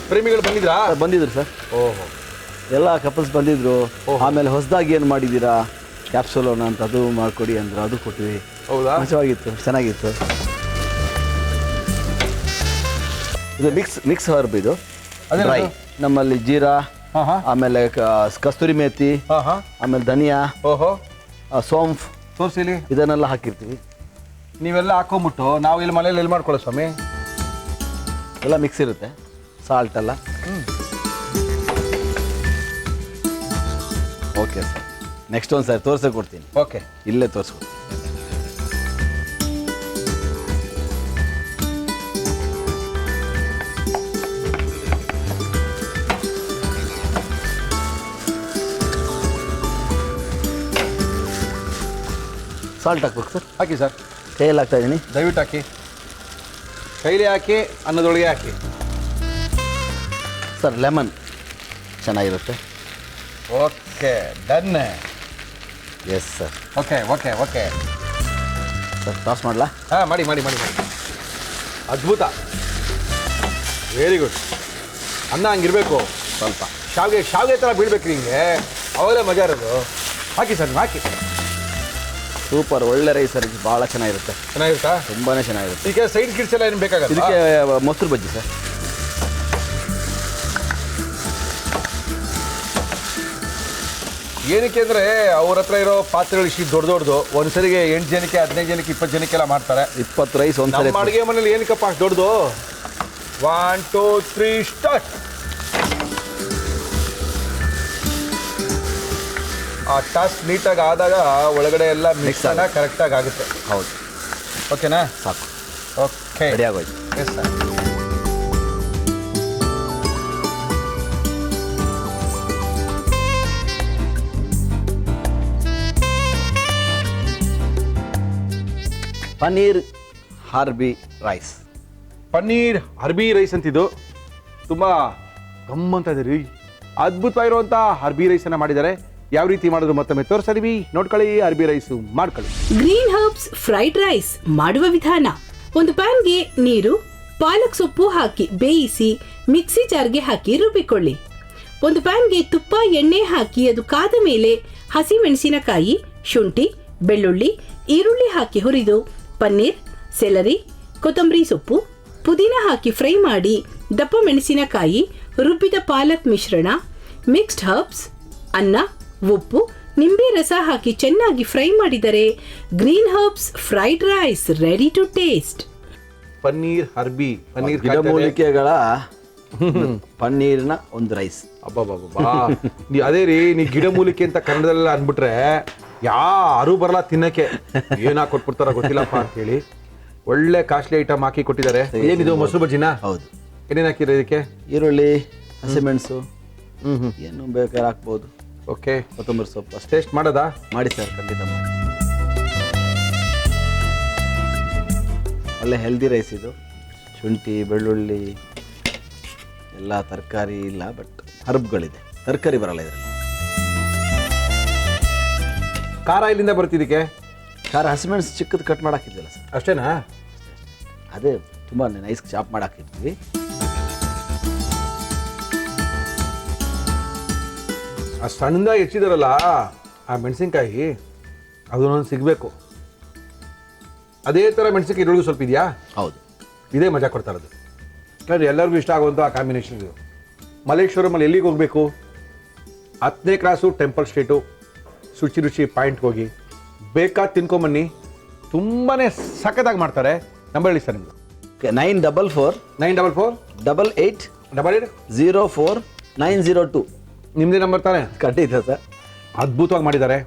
ಪ್ರೇಮಿಗಳು ಬಂದಿದ್ರಾ? ಬಂದಿದ್ರು ಸರ್. ಓಹೋ. ಎಲ್ಲ ಕಪಲ್ಸ್ ಬಂದಿದ್ರು. ಆಮೇಲೆ ಹೊಸದಾಗಿ ಏನು ಮಾಡಿದ್ದೀರಾ ಕ್ಯಾಪ್ಸುಲೋನ ಅಂತ, ಅದು ಮಾಡಿಕೊಡಿ ಅಂದರು, ಅದು ಕೊಟ್ವಿ. ಹೌದಾ? ಮಜವಾಗಿತ್ತು, ಚೆನ್ನಾಗಿತ್ತು. ಇದು ಮಿಕ್ಸ್ ಹರ್ಬ್. ಇದು ಡ್ರೈ. ನಮ್ಮಲ್ಲಿ ಜೀರಾ, ಆಮೇಲೆ ಕಸ್ತೂರಿ ಮೇಥಿ, ಆಮೇಲೆ ಧನಿಯಾ, ಓಹೋ, ಸೋಂಫ್, ತೋರಿಸಿಲಿ ಇದನ್ನೆಲ್ಲ ಹಾಕಿರ್ತೀವಿ. ನೀವೆಲ್ಲ ಹಾಕೊಂಬಿಟ್ಟು ನಾವು ಇಲ್ಲಿ ಮನೇಲಿ ಎಲ್ಲಿ ಮಾಡ್ಕೊಳ್ಳೋ ಸ್ವಾಮಿ? ಎಲ್ಲ ಮಿಕ್ಸ್ ಇರುತ್ತೆ, ಸಾಲ್ಟ್ ಎಲ್ಲ. Okay sir. ನೆಕ್ಸ್ಟ್ ಒಂದು ಸರಿ ತೋರಿಸೇ ಕೊಡ್ತೀನಿ. ಓಕೆ. ಇಲ್ಲೇ ತೋರಿಸ್ಕೊಡ್ತೀನಿ. ಸಾಲ್ಟ್ ಹಾಕ್ಬೇಕು ಸರ್. ಹಾಕಿ ಸರ್. ಕೈಯಲ್ಲಿ ಹಾಕ್ತಾ ಇದ್ದೀನಿ. ದಯವಿಟ್ಟು ಹಾಕಿ. ಕೈಲಿ ಹಾಕಿ, ಅನ್ನದೊಳಗೆ ಹಾಕಿ ಸರ್. ಲೆಮನ್ ಚೆನ್ನಾಗಿರುತ್ತೆ. Okay done. Yes sir. Okay okay okay sir toss ಮಾಡಲಾ? ಹಾಂ ಮಾಡಿ ಮಾಡಿ ಮಾಡಿ ಮಾಡಿ. ಅದ್ಭುತ, ವೆರಿ ಗುಡ್. ಅನ್ನ ಹಂಗಿರಬೇಕು, ಸ್ವಲ್ಪ ಶಾವಿಗೆ ಥರ ಬೀಳ್ಬೇಕ್ರಿ ಹಿಂಗೆ, ಅವಾಗಲೇ ಮಜಾ ಇರೋದು. ಹಾಕಿ ಸರ್, ಹಾಕಿ. ಸೂಪರ್, ಒಳ್ಳೆ ರೈಸ್ ಸರ್. ಭಾಳ ಚೆನ್ನಾಗಿರುತ್ತೆ. ಚೆನ್ನಾಗಿರುತ್ತಾ? ತುಂಬಾ ಚೆನ್ನಾಗಿರುತ್ತೆ. ಈಗ ಸೈಡ್ ಕಿಡ್ಸ್ ಎಲ್ಲ ಏನು ಬೇಕಾಗಲ್ಲ? ಇದಕ್ಕೆ ಮೊಸರು ಬಜ್ಜಿ ಸರ್. ಏನಕ್ಕೆ ಅಂದರೆ ಅವ್ರ ಹತ್ರ ಇರೋ ಪಾತ್ರೆಗಳು ಇಷ್ಟು ದೊಡ್ಡದು, ಒಂದ್ಸರಿಗೆ 8 ಜನಕ್ಕೆ 15 ಜನಕ್ಕೆ 20 ಜನಕ್ಕೆಲ್ಲ ಮಾಡ್ತಾರೆ. 20 ರೈಸ್ ಒಂದ್ಸರಿ. ನಮ್ಮ ಅಡುಗೆ ಮನೇಲಿ ಏನಕ್ಕಪ್ಪ ಅಷ್ಟು ದೊಡ್ಡದು? 1 2 3 ಸ್ಟಾರ್ಟ್. ಆ ಟಾಸ್ಕ್ ನೀಟಾಗಿ ಆದಾಗ ಒಳಗಡೆ ಎಲ್ಲ ಮಿಕ್ಸ್ ಆಗ ಕರೆಕ್ಟಾಗಿ ಆಗುತ್ತೆ. ಹೌದು. ಓಕೆನಾ? ಸಾಕು. ಓಕೆ, ರೆಡಿ ಆಗೋಯ್ತು. Yes sir. Paneer herby rice. Paneer herby rice ಅಂತಿದ್ದು ತುಂಬ ಗಮ್ಮಂತ ಇದೆ ರೀ. ಅದ್ಭುತವಾಗಿರುವಂಥ ಹರ್ಬಿ ರೈಸನ್ನು ಮಾಡಿದ್ದಾರೆ. ಯಾವ ರೀತಿ ಮಾಡೋದು ಮತ್ತೊಮ್ಮೆ ತೋರಿಸಿದೀವಿ, ನೋಡ್ಕೊಳ್ಳಿ. ಹರ್ಬಿ ರೈಸು ಮಾಡ್ಕೊಳ್ಳಿ. ಗ್ರೀನ್ ಹರ್ಬ್ಸ್ ಫ್ರೈಡ್ ರೈಸ್ ಮಾಡುವ ವಿಧಾನ: ಒಂದು ಪ್ಯಾನ್ಗೆ ನೀರು, ಪಾಲಕ್ ಸೊಪ್ಪು ಹಾಕಿ ಬೇಯಿಸಿ ಮಿಕ್ಸಿ ಜಾರ್ಗೆ ಹಾಕಿ ರುಬ್ಬಿಕೊಳ್ಳಿ. ಒಂದು ಪ್ಯಾನ್ಗೆ ತುಪ್ಪ, ಎಣ್ಣೆ ಹಾಕಿ ಅದು ಕಾದ ಮೇಲೆ ಹಸಿ ಮೆಣಸಿನಕಾಯಿ, ಶುಂಠಿ, ಬೆಳ್ಳುಳ್ಳಿ, ಈರುಳ್ಳಿ ಹಾಕಿ ಹುರಿದು ಪನ್ನೀರ್, ಸೆಲರಿ, ಕೊತ್ತಂಬರಿ ಸೊಪ್ಪು, ಪುದೀನ ಹಾಕಿ ಫ್ರೈ ಮಾಡಿ ದಪ್ಪ ಮೆಣಸಿನಕಾಯಿ, ರುಬ್ಬಿದ ಪಾಲಕ್ ಮಿಶ್ರಣ, ಮಿಕ್ಸ್ಡ್ ಹರ್ಬ್ಸ್, ಅನ್ನ, ಉಪ್ಪು, ನಿಂಬೆ ರಸ ಹಾಕಿ ಚೆನ್ನಾಗಿ ಫ್ರೈ ಮಾಡಿದರೆ green herbs fried rice ready to taste. Paneer herby, paneer ಗಿಡಮೂಲಿಕೆಗಳ ಪನ್ನೀರ್ನ ಒಂದು ರೈಸ್. ಅಬ್ಬಾ ಅದೇ ರೀ, ನೀ ಗಿಡಮೂಲಿಕೆ ಅಂತ ಕನ್ನಡದಲ್ಲ ಅಂದ್ಬಿಟ್ರೆ ಯಾರು ಬರಲ್ಲ ತಿನ್ನಕ್ಕೆ. ಏನಾಗಿ ಕೊಟ್ಬಿಡ್ತಾರ ಗೊತ್ತಿಲ್ಲಪ್ಪ ಅಂತ ಹೇಳಿ ಒಳ್ಳೆ ಕಾಸ್ಟ್ಲಿ ಐಟಮ್ ಹಾಕಿ ಕೊಟ್ಟಿದ್ದಾರೆ. ಏನಿದು ಮೊಸರು ಬಜ್ಜಿನ? ಹೌದು. ಏನೇನು ಹಾಕಿರೋ ಇದಕ್ಕೆ? ಈರುಳ್ಳಿ, ಹಸಿಮೆಣಸು, ಏನು ಬೇಕಾದ್ರೆ ಹಾಕ್ಬೋದು. ಓಕೆ, ಕೊತ್ತಂಬರಿ ಸೊಪ್ಪು ಅಷ್ಟೇ. ಟೇಸ್ಟ್ ಮಾಡೋದಾ? ಮಾಡಿ ಸರ್, ಖಂಡಿತ ಮಾಡಿ. ಒಳ್ಳೆ ಹೆಲ್ದಿ ರೈಸ್ ಇದು. ಶುಂಠಿ, ಬೆಳ್ಳುಳ್ಳಿ ಎಲ್ಲ ತರಕಾರಿ ಇಲ್ಲ, ಬಟ್ ಹರ್ಬ್ಗಳಿದೆ. ತರಕಾರಿ ಬರಲ್ಲ ಇದರಲ್ಲಿ. ಖಾರ ಇಲ್ಲಿಂದ ಬರ್ತಿದ್ದಕ್ಕೆ? ಖಾರ ಹಸಿಮೆಣಸು ಚಿಕ್ಕದು ಕಟ್ ಮಾಡಿ ಹಾಕಿದ್ವಲ್ಲ ಸರ್, ಅಷ್ಟೇನಾ? ಅದೇ ತುಂಬ ನೈಸ್ ಚಾಪ್ ಮಾಡಿ ಹಾಕಿದ್ವಿ. ಆ ಸಣ್ಣದಾಗಿ ಹೆಚ್ಚಿದಾರಲ್ಲ ಆ ಮೆಣಸಿನ್ಕಾಯಿ, ಅದನ್ನೊಂದು ಸಿಗಬೇಕು. ಅದೇ ಥರ ಮೆಣಸಿನ್ಕಾಯಿ ಇರೋದು ಸ್ವಲ್ಪ ಇದೆಯಾ? ಹೌದು, ಇದೇ ಮಜಾ ಕೊಡ್ತಾ ಇರೋದು. ಯಾಕಂದರೆ ಎಲ್ಲರಿಗೂ ಇಷ್ಟ ಆಗುವಂಥ ಆ ಕಾಂಬಿನೇಷನ್ ಇದು. ಮಲ್ಲೇಶ್ವರಮಲ್ಲಿ ಎಲ್ಲಿಗೆ ಹೋಗಬೇಕು? 10ನೇ ಕ್ರಾಸು ಟೆಂಪಲ್ ಸ್ಟ್ರೀಟು ಶುಚಿ ರುಚಿ ಪಾಯಿಂಟ್ಗೆ ಹೋಗಿ ಬೇಕಾದ ತಿನ್ಕೊಂಬನ್ನಿ. ತುಂಬಾ ಸಖತ್ತಾಗಿ ಮಾಡ್ತಾರೆ. ನಂಬರ್ ಹೇಳಿ ಸರ್ ನಿಮ್ಮದು. 944 944 88 04 902. ನಿಮ್ಮದೇ ನಂಬರ್ ತಾನೆ? ಖಂಡಿತ ಸರ್. ಅದ್ಭುತವಾಗಿ ಮಾಡಿದ್ದಾರೆ.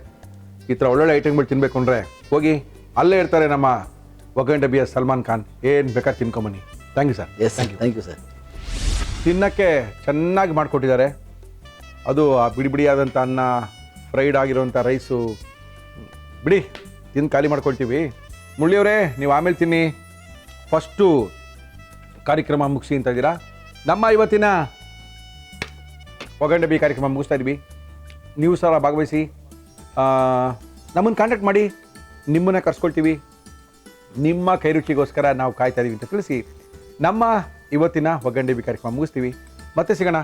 ಈ ಥರ ಒಳ್ಳೊಳ್ಳೆ ಐಟಮ್ಗಳು ತಿನ್ಬೇಕು ಅಂದರೆ ಹೋಗಿ ಅಲ್ಲೇ ಇರ್ತಾರೆ ನಮ್ಮ ಒಗ್ಗಂಡ ಸಲ್ಮಾನ್ ಖಾನ್. ಏನು ಬೇಕಾದ್ರೆ ತಿನ್ಕೊಂಬನ್ನಿ. Thank you sir. Yes, thank you sir. ತಿನ್ನಕ್ಕೆ ಚೆನ್ನಾಗಿ ಮಾಡಿಕೊಟ್ಟಿದ್ದಾರೆ. ಅದು ಆ ಬಿಡಿ ಬಿಡಿಯಾದಂಥ ಅನ್ನ, ಫ್ರೈಡ್ ಆಗಿರೋಂಥ ರೈಸು. ಬಿಡಿ, ತಿಂದು ಖಾಲಿ ಮಾಡ್ಕೊಳ್ತೀವಿ. ಮುರಳಿಯವರೇ, ನೀವು ಆಮೇಲೆ ತಿನ್ನಿ, ಫಸ್ಟು ಕಾರ್ಯಕ್ರಮ ಮುಗಿಸಿ ಅಂತ ಇದ್ದೀರಾ. ನಮ್ಮ ಇವತ್ತಿನ ಒಗ್ಗಂಡ ಕಾರ್ಯಕ್ರಮ ಮುಗಿಸ್ತಾ ಇದ್ವಿ. ನೀವು ಸಹ ಭಾಗವಹಿಸಿ ನಮ್ಮನ್ನು ಕಾಂಟ್ಯಾಕ್ಟ್ ಮಾಡಿ, ನಿಮ್ಮನ್ನು ಕರ್ಸ್ಕೊಳ್ತೀವಿ. ನಿಮ್ಮ ಕೈ ರುಚಿಗೋಸ್ಕರ ನಾವು ಕಾಯ್ತಾ ಇದೀವಿ ಅಂತ ತಿಳಿಸಿ ನಮ್ಮ ಇವತ್ತಿನ ಒಗ್ಗಂಡ ಕಾರ್ಯಕ್ರಮ ಮುಗಿಸ್ತೀವಿ. ಮತ್ತೆ ಸಿಗೋಣ.